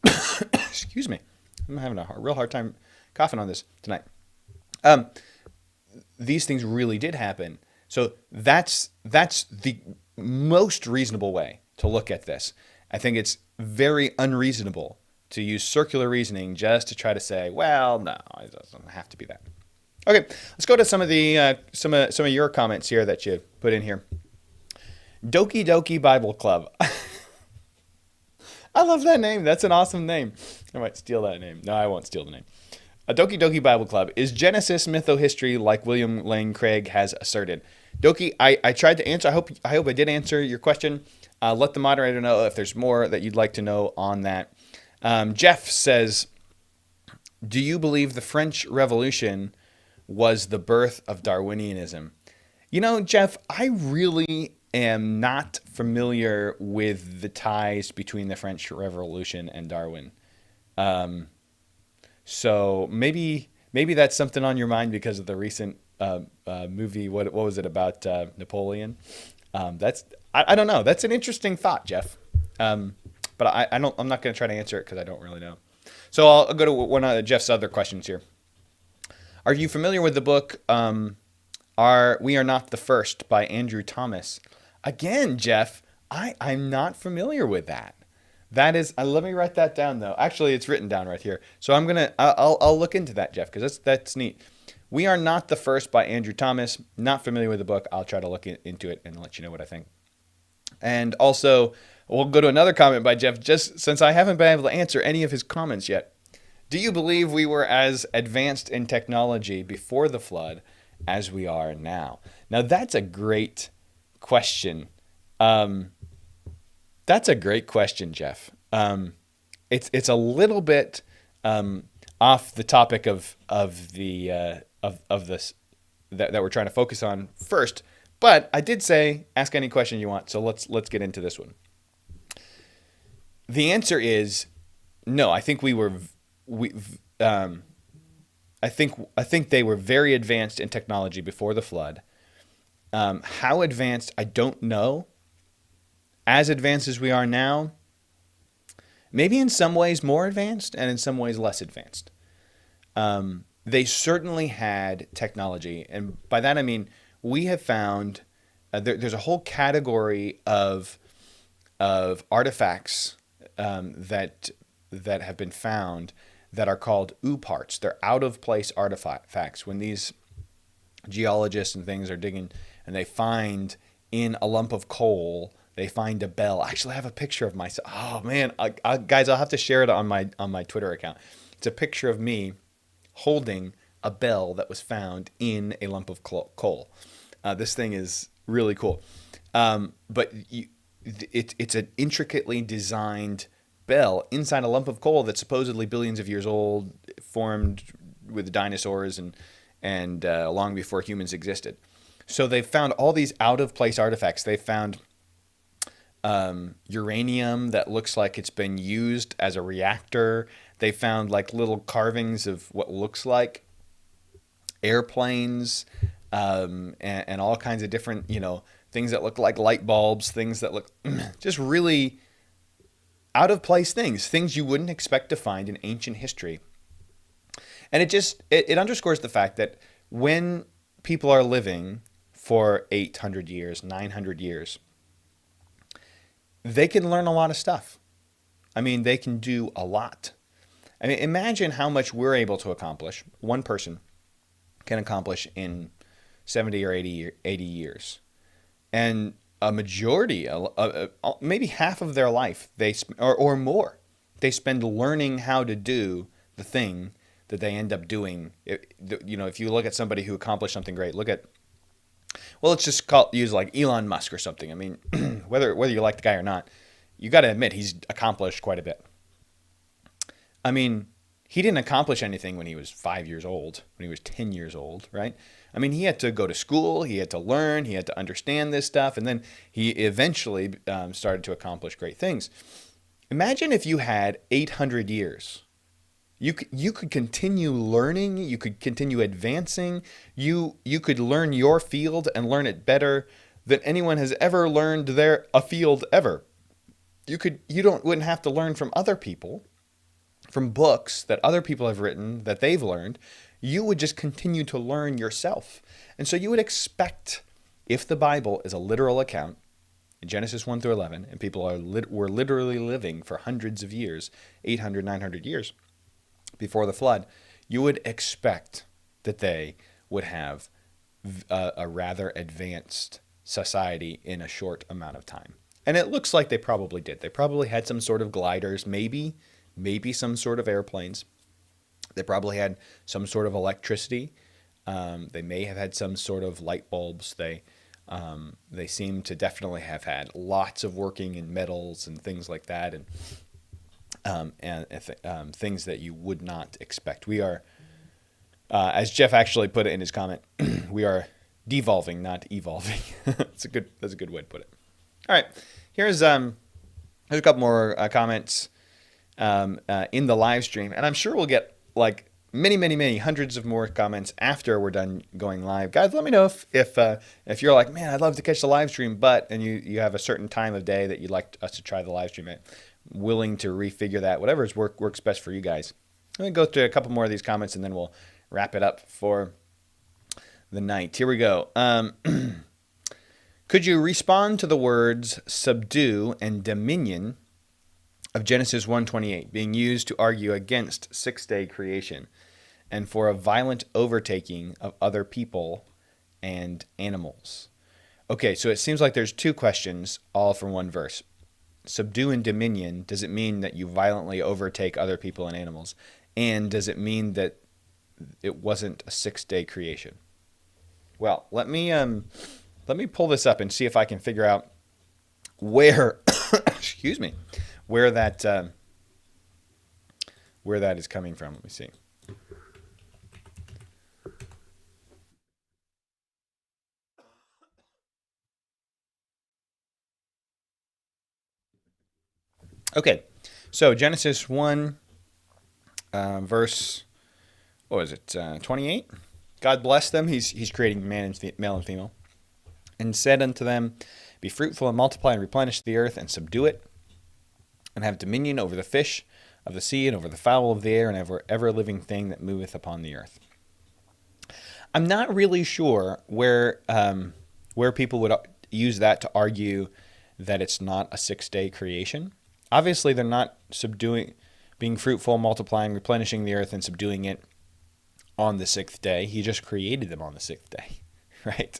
A: excuse me, I'm having a real hard time coughing on this tonight. These things really did happen. So that's the most reasonable way to look at this. I think it's very unreasonable to use circular reasoning just to try to say, well, no, it doesn't have to be that. Okay, let's go to some of the some of your comments here that you put in here. Doki Doki Bible Club. I love that name. That's an awesome name. I might steal that name. No, I won't steal the name. A Doki Doki Bible Club. Is Genesis mytho-history like William Lane Craig has asserted? Doki, I tried to answer. I hope I did answer your question. Let the moderator know if there's more that you'd like to know on that. Jeff says, do you believe the French Revolution was the birth of Darwinianism? You know, Jeff, I really am not familiar with the ties between the French Revolution and Darwin. So maybe that's something on your mind because of the recent movie. What was it about Napoleon? I don't know. That's an interesting thought, Jeff. But I'm not going to try to answer it because I don't really know. So I'll go to one of Jeff's other questions here. Are you familiar with the book We Are Not the First by Andrew Thomas? Again, Jeff, I'm not familiar with that. That is, let me write that down though. Actually, it's written down right here. So I'll look into that, Jeff, because that's neat. We Are Not the First by Andrew Thomas. Not familiar with the book. I'll try to look into it and let you know what I think. And also, we'll go to another comment by Jeff, just since I haven't been able to answer any of his comments yet. Do you believe we were as advanced in technology before the flood as we are now? Now, that's a great question. That's a great question, Jeff. It's a little bit off the topic of this that we're trying to focus on first. But I did say ask any question you want. So let's get into this one. The answer is no. I think I think they were very advanced in technology before the flood. How advanced, I don't know. As advanced as we are now, maybe in some ways more advanced and in some ways less advanced. They certainly had technology. And by that I mean we have found there's a whole category of artifacts that have been found that are called ooparts. They're out-of-place artifacts. When these geologists and things are digging and they find in a lump of coal, they find a bell. Actually, I have a picture of myself. Oh man, guys, I'll have to share it on my Twitter account. It's a picture of me holding a bell that was found in a lump of coal. This thing is really cool. But it's an intricately designed bell inside a lump of coal that's supposedly billions of years old, formed with dinosaurs and long before humans existed. So they've found all these out-of-place artifacts. They found uranium that looks like it's been used as a reactor. They found like little carvings of what looks like airplanes and all kinds of different, things that look like light bulbs, things that look just really out-of-place things you wouldn't expect to find in ancient history. And it underscores the fact that when people are living for 800 years, 900 years, they can learn a lot of stuff. I mean, they can do a lot. I mean, imagine how much we're able to accomplish. One person can accomplish in 70 or 80 years. And a majority, maybe half of their life, or more, they spend learning how to do the thing that they end up doing. If you look at somebody who accomplished something great, let's just use like Elon Musk or something. I mean, whether you like the guy or not, you got to admit he's accomplished quite a bit. I mean, he didn't accomplish anything when he was 5 years old, when he was 10 years old, right? I mean, he had to go to school, he had to learn, he had to understand this stuff, and then he eventually started to accomplish great things. Imagine if you had 800 years. You could continue learning, you could continue advancing, you could learn your field and learn it better than anyone has ever learned a field ever. You wouldn't have to learn from other people, from books that other people have written that they've learned. You would just continue to learn yourself. And so you would expect, if the Bible is a literal account, in Genesis 1 through 11, and people were literally living for hundreds of years, 800, 900 years before the flood, you would expect that they would have a rather advanced society in a short amount of time. And it looks like they probably did. They probably had some sort of gliders, maybe some sort of airplanes. They probably had some sort of electricity. They may have had some sort of light bulbs. They seem to definitely have had lots of working in metals and things like that, and things that you would not expect. We are, as Jeff actually put it in his comment, we are devolving, not evolving. That's a good way to put it. All right, here's a couple more comments in the live stream, and I'm sure we'll get like many hundreds of more comments after we're done going live. Guys, let me know if you're like, man, I'd love to catch the live stream, and you have a certain time of day that you'd like us to try the live stream at. Willing to refigure that, whatever works best for you guys. I'm going to go through a couple more of these comments and then we'll wrap it up for the night. Here we go. Could you respond to the words subdue and dominion of Genesis 1:28 being used to argue against six-day creation and for a violent overtaking of other people and animals? Okay, so it seems like there's two questions all from one verse. Subdue and dominion, does it mean that you violently overtake other people and animals? And does it mean that it wasn't a six-day creation? Well, let me pull this up and see if I can figure out where excuse me, where that is coming from. Let me see. Okay, so Genesis 1, verse, what was it, 28? God blessed them. He's creating male and female. And said unto them, be fruitful and multiply and replenish the earth and subdue it, and have dominion over the fish of the sea and over the fowl of the air and over every living thing that moveth upon the earth. I'm not really sure where people would use that to argue that it's not a six-day creation. Obviously, they're not being fruitful, multiplying, replenishing the earth, and subduing it on the sixth day. He just created them on the sixth day, right?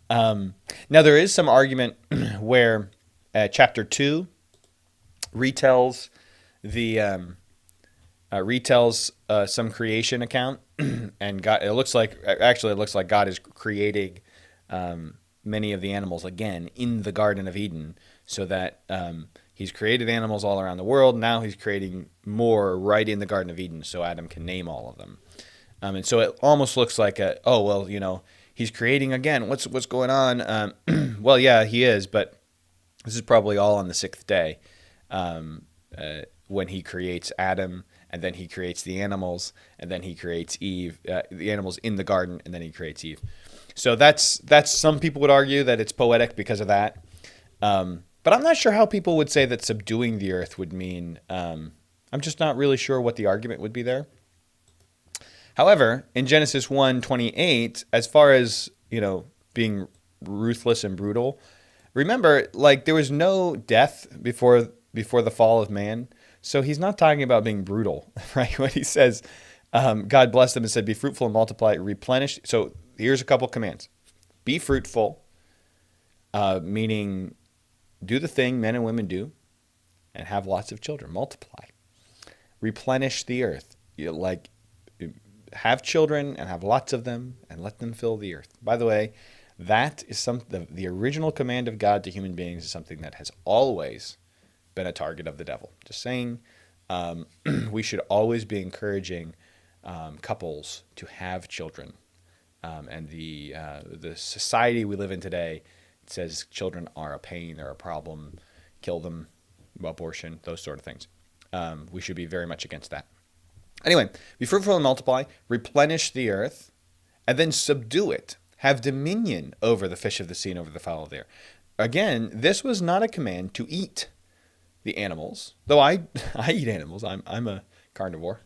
A: Now, there is some argument where chapter 2 retells some creation account, and God. It looks like God is creating many of the animals again in the Garden of Eden, so that He's created animals all around the world. Now He's creating more right in the Garden of Eden, so Adam can name all of them. And so it almost looks like He's creating again. What's going on? Well, yeah, He is, but this is probably all on the sixth day, when He creates Adam, and then He creates the animals, and then He creates Eve, the animals in the garden, and then He creates Eve. So that's some people would argue that it's poetic because of that. But I'm not sure how people would say that subduing the earth would mean. I'm just not really sure what the argument would be there. However, in Genesis 1:28, as far as, being ruthless and brutal, remember, there was no death before the fall of man. So He's not talking about being brutal, right? When He says, God blessed them and said, be fruitful and multiply, replenish. So here's a couple commands. Be fruitful. meaning do the thing men and women do and have lots of children, multiply, replenish the earth. Like, have children and have lots of them and let them fill the earth. By the way, that is the original command of God to human beings is something that has always been a target of the devil. Just saying, we should always be encouraging couples to have children. And the society we live in today says children are a pain, they're a problem, kill them, abortion, those sort of things. We should be very much against that. Anyway, be fruitful and multiply, replenish the earth, and then subdue it. Have dominion over the fish of the sea and over the fowl of the air. Again, this was not a command to eat the animals, though I eat animals. I'm a carnivore.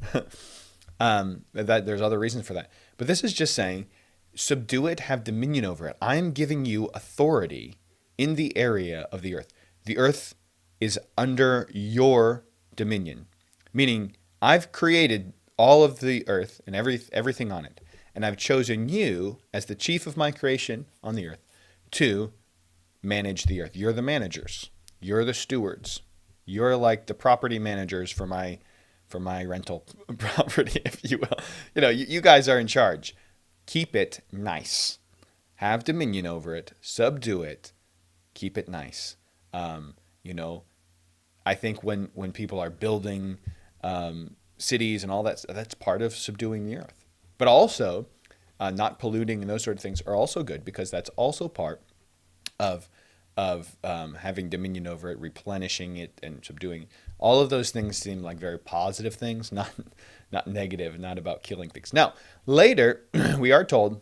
A: There's other reasons for that. But this is just saying, subdue it, have dominion over it. I'm giving you authority in the area of the earth. The earth is under your dominion, meaning I've created all of the earth and everything on it, and I've chosen you as the chief of my creation on the earth to manage the earth. You're the managers. You're the stewards. You're like the property managers for my rental property, if you will. You guys are in charge. Keep it nice. Have dominion over it. Subdue it. Keep it nice. I think when people are building cities and all that, that's part of subduing the earth. But also, not polluting and those sort of things are also good, because that's also part of having dominion over it, replenishing it, and subduing. All of those things seem like very positive things, not negative, not about killing things. Now, later, we are told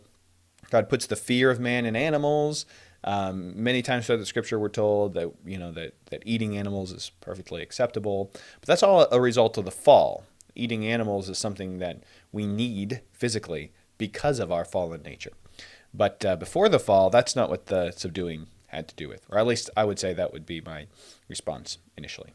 A: God puts the fear of man in animals. Many times throughout the scripture, we're told that that eating animals is perfectly acceptable. But that's all a result of the fall. Eating animals is something that we need physically because of our fallen nature. But before the fall, that's not what the subduing had to do with. Or at least I would say that would be my response initially.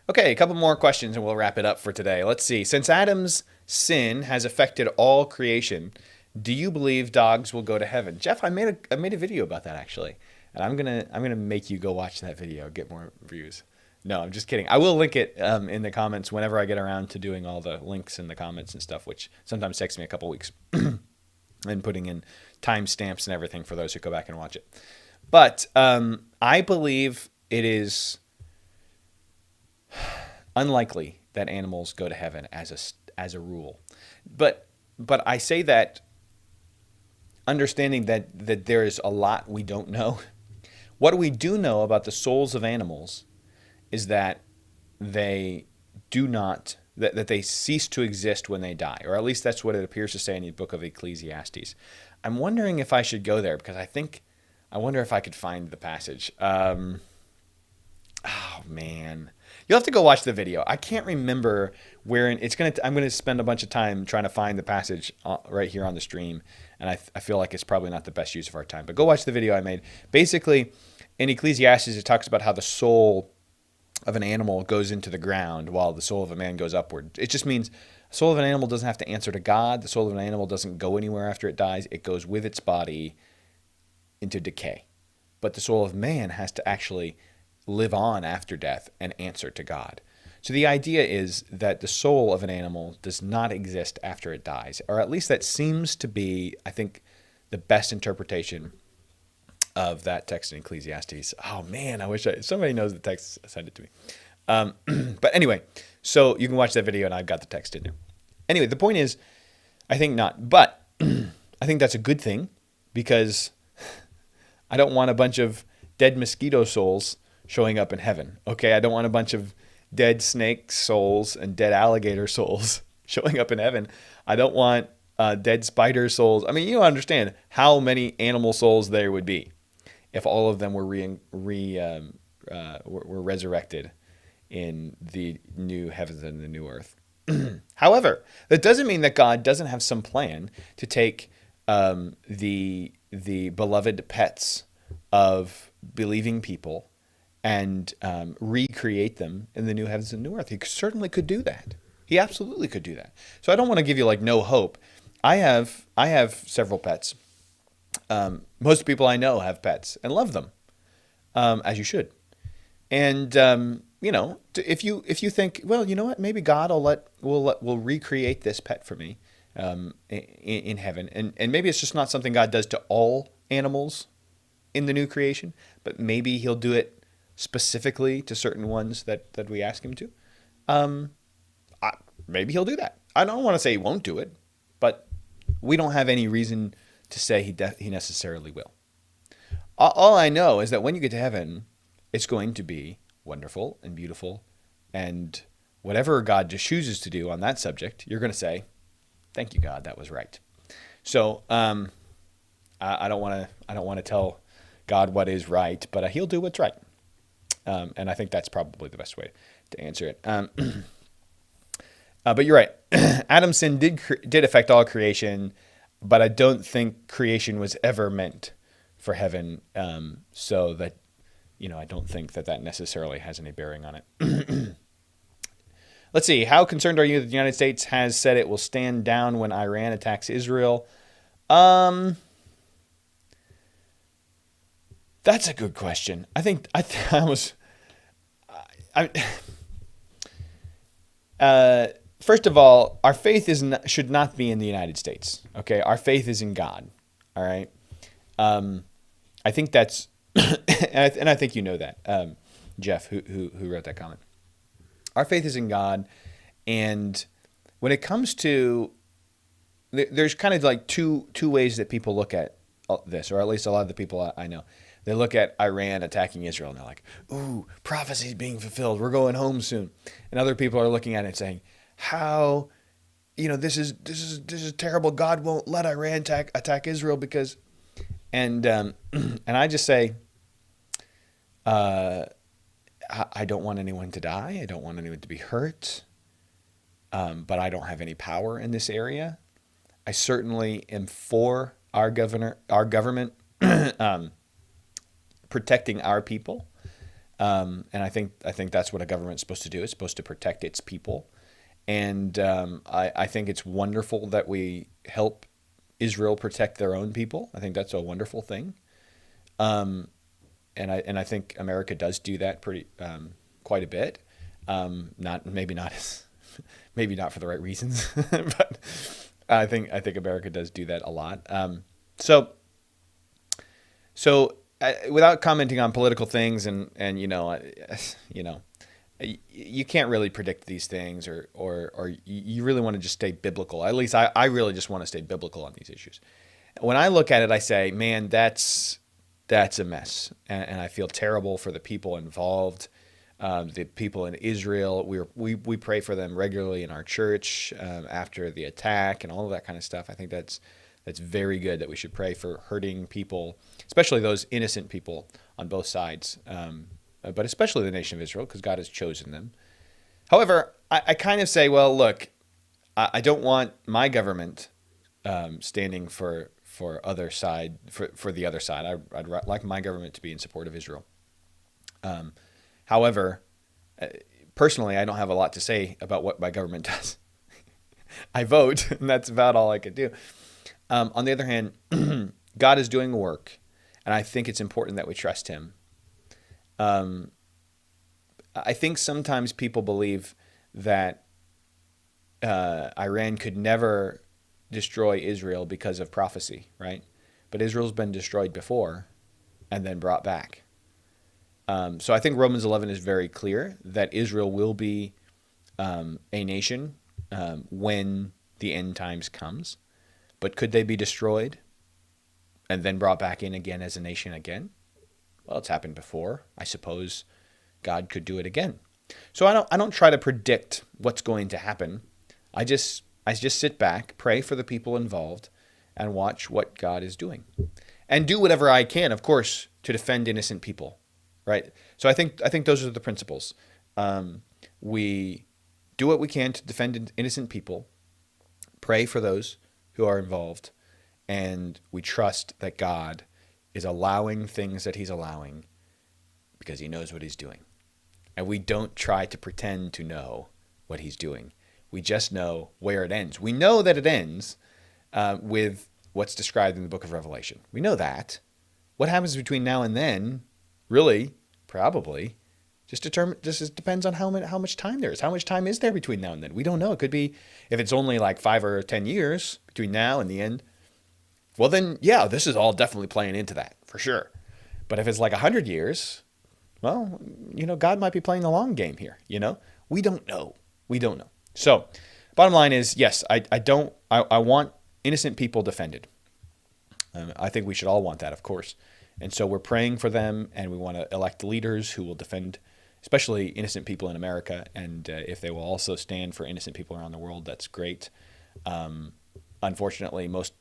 A: Okay, a couple more questions and we'll wrap it up for today. Let's see. Since Adam's sin has affected all creation, do you believe dogs will go to heaven? Jeff, I made a video about that actually, and I'm gonna make you go watch that video, get more views. No, I'm just kidding. I will link it in the comments whenever I get around to doing all the links in the comments and stuff, which sometimes takes me a couple weeks, and putting in timestamps and everything for those who go back and watch it. But I believe it is unlikely that animals go to heaven as a rule. But I say that understanding that there is a lot we don't know. What we do know about the souls of animals is that they that they cease to exist when they die, or at least that's what it appears to say in the book of Ecclesiastes. I'm wondering if I should go there, because I wonder if I could find the passage. Oh man, you'll have to go watch the video. I can't remember where I'm going to spend a bunch of time trying to find the passage right here on the stream, and I feel like it's probably not the best use of our time. But go watch the video I made. Basically, in Ecclesiastes, it talks about how the soul of an animal goes into the ground while the soul of a man goes upward. It just means the soul of an animal doesn't have to answer to God. The soul of an animal doesn't go anywhere after it dies. It goes with its body into decay. But the soul of man has to actually live on after death and answer to God. So the idea is that the soul of an animal does not exist after it dies, or at least that seems to be, I think, the best interpretation of that text in Ecclesiastes. Oh man, I wish somebody knows the text, send it to me. But anyway, so you can watch that video and I've got the text in there. Anyway, the point is, I think not, but I think that's a good thing, because I don't want a bunch of dead mosquito souls showing up in heaven. Okay, I don't want a bunch of dead snake souls and dead alligator souls showing up in heaven. I don't want dead spider souls. I mean, you understand how many animal souls there would be if all of them were were resurrected in the new heavens and the new earth. However, that doesn't mean that God doesn't have some plan to take the beloved pets of believing people and recreate them in the new heavens and new earth. He certainly could do that. He absolutely could do that. So I don't want to give you like no hope. I have several pets. Most people I know have pets and love them, as you should. And if you think, well, you know what, maybe God will recreate this pet for me in heaven, and maybe it's just not something God does to all animals in the new creation, but maybe He'll do it specifically to certain ones that we ask Him to. Maybe He'll do that. I don't want to say He won't do it, but we don't have any reason to say He necessarily will. All I know is that when you get to heaven, it's going to be wonderful and beautiful, and whatever God just chooses to do on that subject, you're going to say, "Thank you, God, that was right." So I don't want to tell God what is right, but He'll do what's right, and I think that's probably the best way to answer it. But you're right. Adam's sin did affect all creation, but I don't think creation was ever meant for heaven. So that, I don't think that necessarily has any bearing on it. Let's see. How concerned are you that the United States has said it will stand down when Iran attacks Israel? That's a good question. I think first of all, our faith should not be in the United States. Okay, our faith is in God. All right. I think that's, and I think you know that, Jeff, who wrote that comment. Our faith is in God, and when it comes to, there's kind of like two ways that people look at this, or at least a lot of the people I know. They look at Iran attacking Israel, and they're like, "Ooh, prophecy's being fulfilled. We're going home soon." And other people are looking at it saying, "How, this is terrible. God won't let Iran attack Israel because," and I just say, I don't want anyone to die. I don't want anyone to be hurt. But I don't have any power in this area. I certainly am for our government protecting our people. And I think that's what a government's supposed to do. It's supposed to protect its people. And I think it's wonderful that we help Israel protect their own people. I think that's a wonderful thing. And I think America does do that quite a bit. Maybe not for the right reasons, but I think America does do that a lot. So without commenting on political things, and you can't really predict these things, or you really want to just stay biblical. At least I really just want to stay biblical on these issues. When I look at it, I say, man, that's a mess, and I feel terrible for the people involved, the people in Israel. We pray for them regularly in our church after the attack and all of that kind of stuff. I think that's very good that we should pray for hurting people, especially those innocent people on both sides, but especially the nation of Israel, because God has chosen them. However, I kind of say, well, look, I don't want my government standing for the other side. I'd like my government to be in support of Israel. However, personally, I don't have a lot to say about what my government does. I vote, and that's about all I could do. On the other hand, God is doing work, and I think it's important that we trust Him. I think sometimes people believe that Iran could never destroy Israel because of prophecy, right? But Israel's been destroyed before and then brought back. So I think Romans 11 is very clear that Israel will be a nation when the end times comes. But could they be destroyed and then brought back in again as a nation again? Well, it's happened before. I suppose God could do it again. So I don't try to predict what's going to happen. I just sit back, pray for the people involved, and watch what God is doing, and do whatever I can, of course, to defend innocent people, right? So I think those are the principles. We do what we can to defend innocent people, pray for those who are involved, and we trust that God is allowing things that He's allowing because He knows what He's doing. And we don't try to pretend to know what He's doing. We just know where it ends. We know that it ends with what's described in the book of Revelation. We know that. What happens between now and then, really, probably, just depends on how much time there is. How much time is there between now and then? We don't know. It could be, if it's only like 5 or 10 years between now and the end, well then, yeah, this is all definitely playing into that, for sure. But if it's like 100 years, well, God might be playing the long game here, We don't know. We don't know. So, bottom line is, yes, I want innocent people defended. I think we should all want that, of course. And so we're praying for them, and we want to elect leaders who will defend especially innocent people in America. And if they will also stand for innocent people around the world, that's great. Unfortunately, most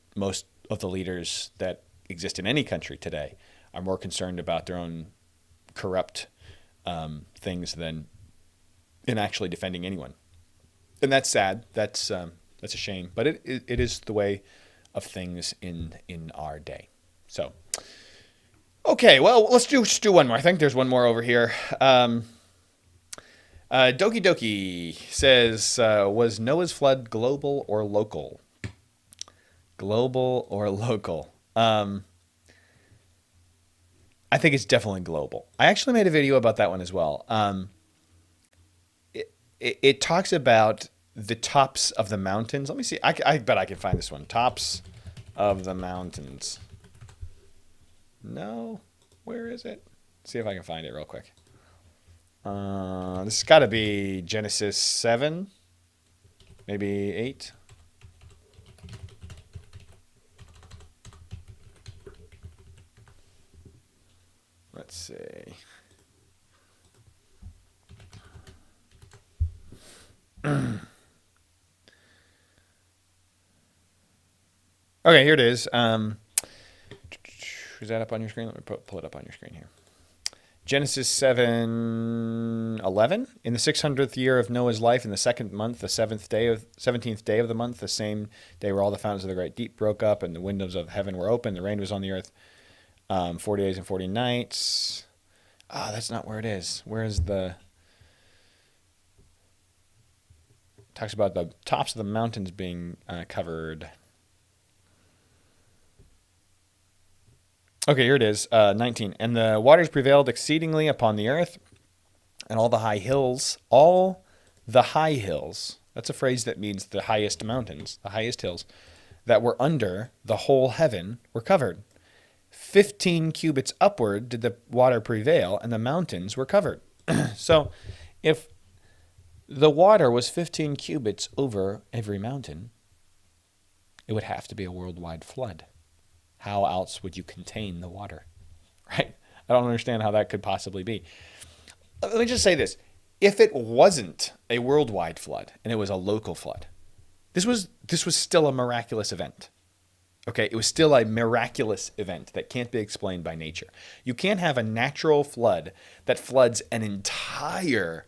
A: of the leaders that exist in any country today are more concerned about their own corrupt things than in actually defending anyone. And that's sad. That's a shame. But it is the way of things in our day. So, okay, well, let's just do one more. I think there's one more over here. Doki Doki says, was Noah's flood global or local? Global or local? I think it's definitely global. I actually made a video about that one as well. It talks about the tops of the mountains. Let me see. I bet I can find this one. Tops of the mountains. No, where is it? Let's see if I can find it real quick. This has got to be Genesis 7, maybe 8. Let's see. Okay, here it is. Is that up on your screen? Let me pull it up on your screen here. Genesis 7:11. In the 600th year of Noah's life, in the second month, the 17th day of the month, the same day where all the fountains of the great deep broke up and the windows of heaven were open, the rain was on the earth 40 days and 40 nights. That's not where it is. Where is the... Talks about the tops of the mountains being covered. Okay, here it is, 19. And the waters prevailed exceedingly upon the earth, and all the high hills, that's a phrase that means the highest mountains, the highest hills, that were under the whole heaven were covered. 15 cubits upward did the water prevail, and the mountains were covered. So, if the water was 15 cubits over every mountain, it would have to be a worldwide flood. How else would you contain the water, right? I don't understand how that could possibly be. Let me just say this. If it wasn't a worldwide flood and it was a local flood, this was still a miraculous event. Okay, it was still a miraculous event that can't be explained by nature. You can't have a natural flood that floods an entire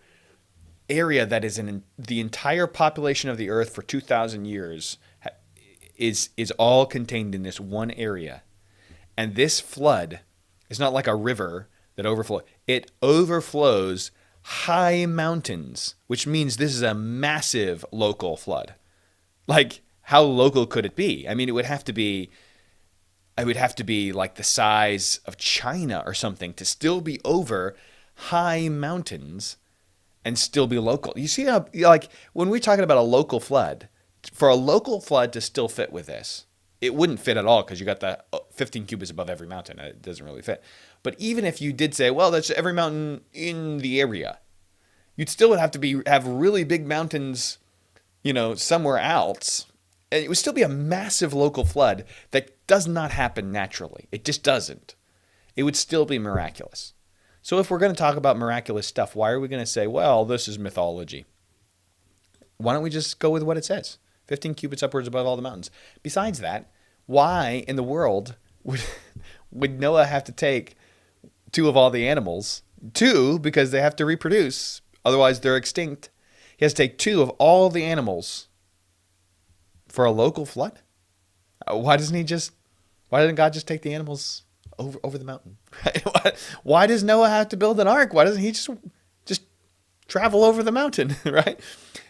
A: area that is in the entire population of the earth for 2,000 years is all contained in this one area. And this flood is not like a river that overflows. It overflows high mountains, which means this is a massive local flood. Like, how local could it be? I mean, it would have to be like the size of China or something to still be over high mountains and still be local. You see how, like, when we're talking about a local flood, for a local flood to still fit with this, it wouldn't fit at all because you got the 15 cubits above every mountain. It doesn't really fit. But even if you did say, well, that's every mountain in the area, you'd still would have to have really big mountains, somewhere else. And it would still be a massive local flood that does not happen naturally. It just doesn't. It would still be miraculous. So if we're going to talk about miraculous stuff, why are we going to say, well, this is mythology? Why don't we just go with what it says? 15 cubits upwards above all the mountains. Besides that, why in the world would Noah have to take 2 of all the animals? 2, because they have to reproduce. Otherwise, they're extinct. He has to take 2 of all the animals for a local flood? Why doesn't God just take the animals over the mountain? Right? Why does Noah have to build an ark? Why doesn't he just travel over the mountain? Right?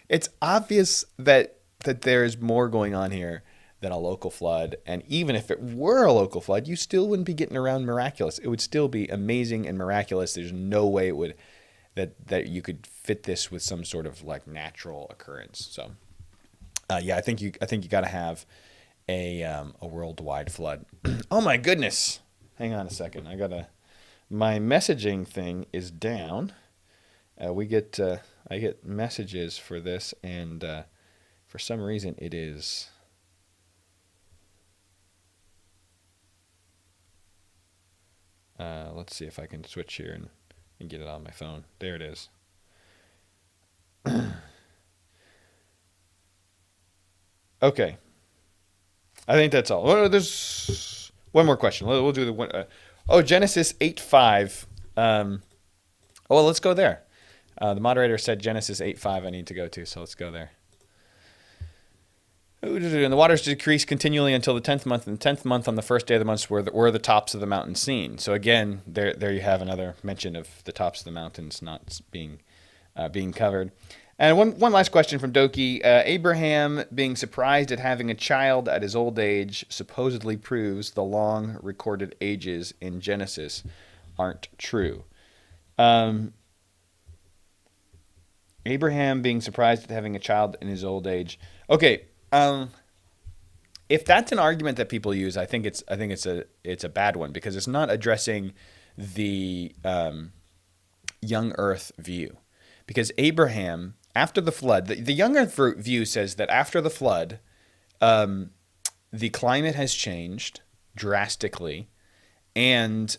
A: It's obvious that there is more going on here than a local flood. And even if it were a local flood, you still wouldn't be getting around miraculous. It would still be amazing and miraculous. There's no way it would that you could fit this with some sort of like natural occurrence. So yeah, I think you got to have a worldwide flood. Oh my goodness! Hang on a second. My messaging thing is down. I get messages for this, and for some reason it is. Let's see if I can switch here and get it on my phone. There it is. Okay. I think that's all. Oh, there's one more question. We'll do the one. Genesis 8:5. Well, let's go there. The moderator said Genesis 8:5 I need to go to, so let's go there. And the waters decreased continually until the 10th month. And the 10th month, on the first day of the month, were the tops of the mountains seen. So again, there you have another mention of the tops of the mountains not being covered. And one last question from Doki. Abraham being surprised at having a child at his old age supposedly proves the long recorded ages in Genesis aren't true. Abraham being surprised at having a child in his old age. Okay. If that's an argument that people use, I think it's a bad one, because it's not addressing the young Earth view. Because Abraham, after the flood, the young Earth view says that after the flood, the climate has changed drastically, and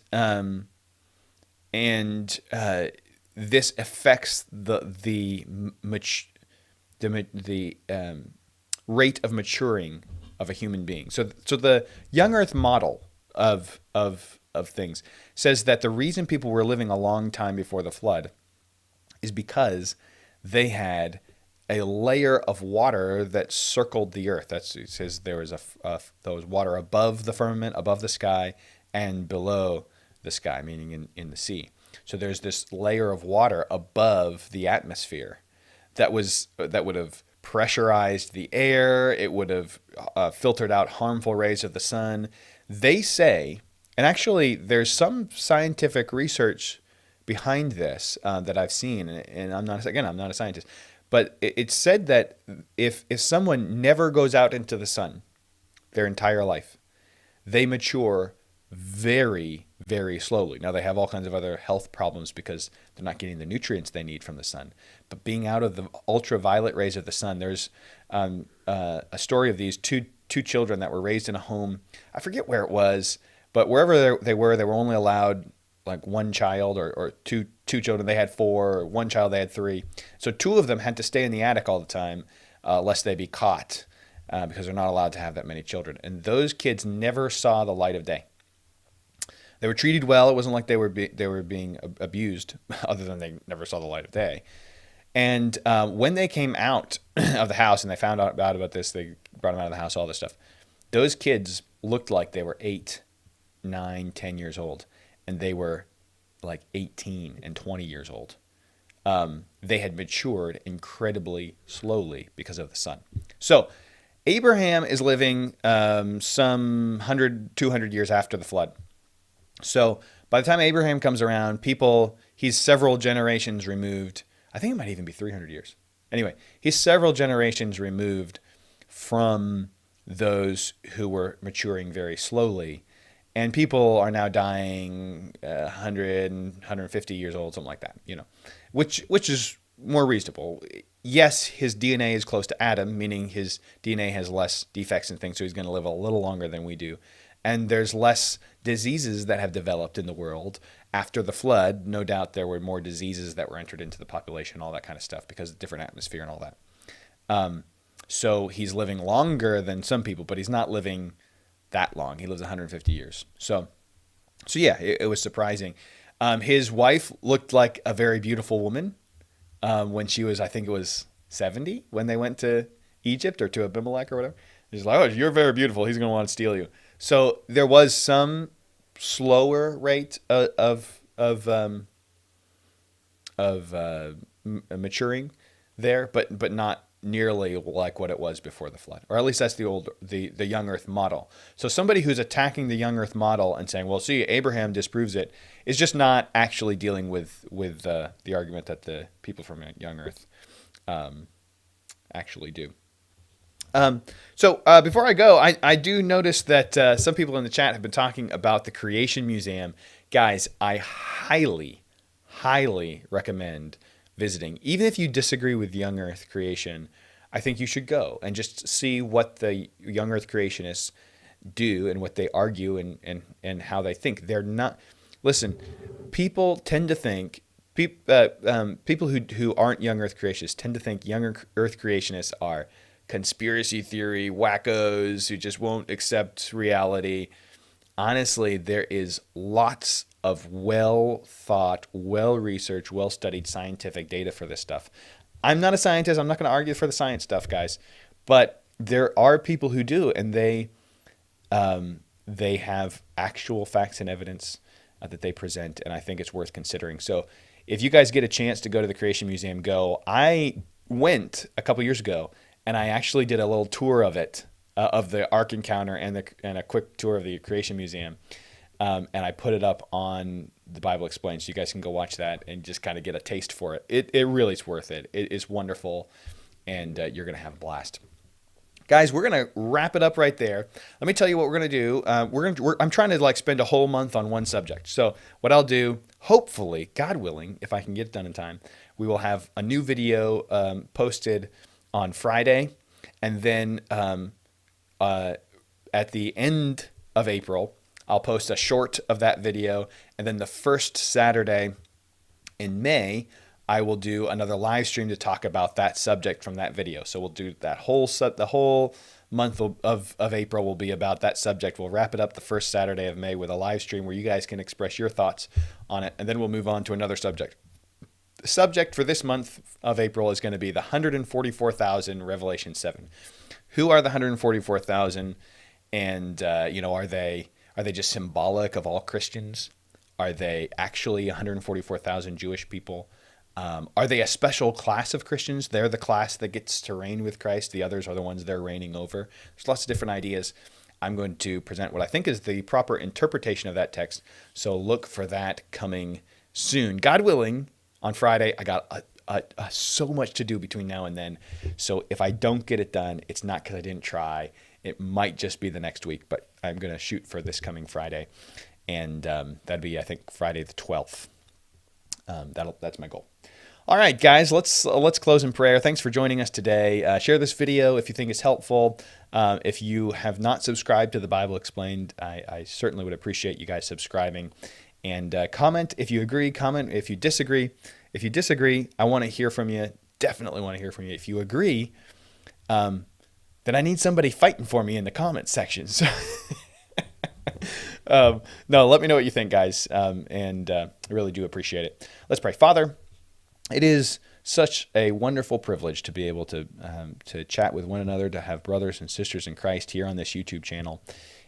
A: this affects the rate of maturing of a human being. So the young Earth model of things says that the reason people were living a long time before the flood is because they had a layer of water that circled the earth. It says there was there was water above the firmament, above the sky, and below the sky, meaning in the sea. So there's this layer of water above the atmosphere that would have pressurized the air. It would have filtered out harmful rays of the sun. They say, and actually there's some scientific research behind this that I've seen, and I'm not a scientist, but it's said that if someone never goes out into the sun their entire life, they mature very, very slowly. Now, they have all kinds of other health problems because they're not getting the nutrients they need from the sun. But being out of the ultraviolet rays of the sun, there's a story of these two children that were raised in a home. I forget where it was, but wherever they were only allowed like one child or two children. They had four, or one child, they had three. So two of them had to stay in the attic all the time, lest they be caught, because they're not allowed to have that many children. And those kids never saw the light of day. They were treated well. It wasn't like they were being abused, other than they never saw the light of day. And when they came out of the house and they found out about this, they brought them out of the house, all this stuff. Those kids looked like they were 8, 9, 10 years old, and they were like 18 and 20 years old. They had matured incredibly slowly because of the sun. So Abraham is living some 100, 200 years after the flood. So by the time Abraham comes around, he's several generations removed. I think it might even be 300 years. Anyway, he's several generations removed from those who were maturing very slowly. And people are now dying 100 and 150 years old, something like that, which is more reasonable. Yes, his DNA is close to Adam, meaning his DNA has less defects and things, so he's going to live a little longer than we do. And there's less diseases that have developed in the world. After the flood, no doubt there were more diseases that were entered into the population, all that kind of stuff, because of different atmosphere and all that. So he's living longer than some people, but he's not living that long. He lives 150 years. So yeah, it was surprising. His wife looked like a very beautiful woman when she was, I think it was 70, when they went to Egypt or to Abimelech or whatever. He's like, "Oh, you're very beautiful. He's going to want to steal you." So there was some slower rate of maturing there, but not nearly like what it was before the flood, or at least that's the young earth model. So somebody who's attacking the young earth model and saying, well, see, Abraham disproves it, is just not actually dealing with the argument that the people from young earth actually do. Before I go, I do notice that some people in the chat have been talking about the Creation Museum. Guys, I highly, highly recommend visiting. Even if you disagree with young earth creation, I think you should go and just see what the young earth creationists do and what they argue and how they think. They're not... Listen, people tend to think... people who aren't young earth creationists tend to think young earth creationists are conspiracy theory wackos who just won't accept reality. Honestly, there is lots of well-thought, well-researched, well-studied scientific data for this stuff. I'm not a scientist. I'm not going to argue for the science stuff, guys. But there are people who do, and they have actual facts and evidence that they present, and I think it's worth considering. So if you guys get a chance to go to the Creation Museum, go. I went a couple years ago, and I actually did a little tour of it, of the Ark Encounter and a quick tour of the Creation Museum. And I put it up on the Bible Explained, so you guys can go watch that and just kind of get a taste for it. It really is worth it. It is wonderful, and you're going to have a blast. Guys, we're going to wrap it up right there. Let me tell you what we're going to do. I'm trying to spend a whole month on one subject. So what I'll do, hopefully, God willing, if I can get it done in time, we will have a new video posted on Friday, and then at the end of April, I'll post a short of that video, and then the first Saturday in May, I will do another live stream to talk about that subject from that video. So we'll do that the whole month of April will be about that subject. We'll wrap it up the first Saturday of May with a live stream where you guys can express your thoughts on it, and then we'll move on to another subject. The subject for this month of April is going to be the 144,000, Revelation 7. Who are the 144,000? And are they just symbolic of all Christians? Are they actually 144,000 Jewish people? Are they a special class of Christians? They're the class that gets to reign with Christ. The others are the ones they're reigning over. There's lots of different ideas. I'm going to present what I think is the proper interpretation of that text. So look for that coming soon. God willing, on Friday, I got so much to do between now and then. So if I don't get it done, it's not because I didn't try. It might just be the next week, but I'm going to shoot for this coming Friday. And that'd be, I think, Friday the 12th. That's my goal. All right, guys, let's close in prayer. Thanks for joining us today. Share this video if you think it's helpful. If you have not subscribed to the Bible Explained, I certainly would appreciate you guys subscribing. And comment if you agree, comment if you disagree. If you disagree, I want to hear from you. Definitely want to hear from you. If you agree, then I need somebody fighting for me in the comment section. So no, let me know what you think, guys. I really do appreciate it. Let's pray. Father, it is such a wonderful privilege to be able to chat with one another, to have brothers and sisters in Christ here on this YouTube channel,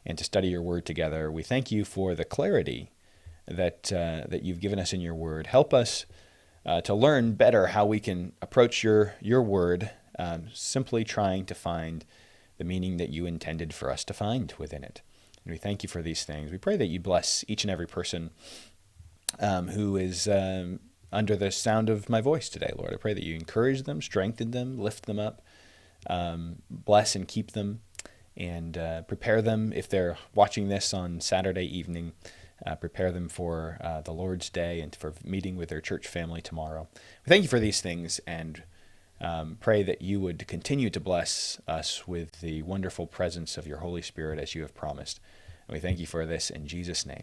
A: and to study your word together. We thank you for the clarity that you've given us in your word. Help us to learn better how we can approach your word, simply trying to find the meaning that you intended for us to find within it. And we thank you for these things. We pray that you bless each and every person who is under the sound of my voice today, Lord. I pray that you encourage them, strengthen them, lift them up, bless and keep them, and prepare them if they're watching this on Saturday evening. Prepare them for the Lord's Day and for meeting with their church family tomorrow. We thank you for these things, and pray that you would continue to bless us with the wonderful presence of your Holy Spirit as you have promised. And we thank you for this in Jesus' name.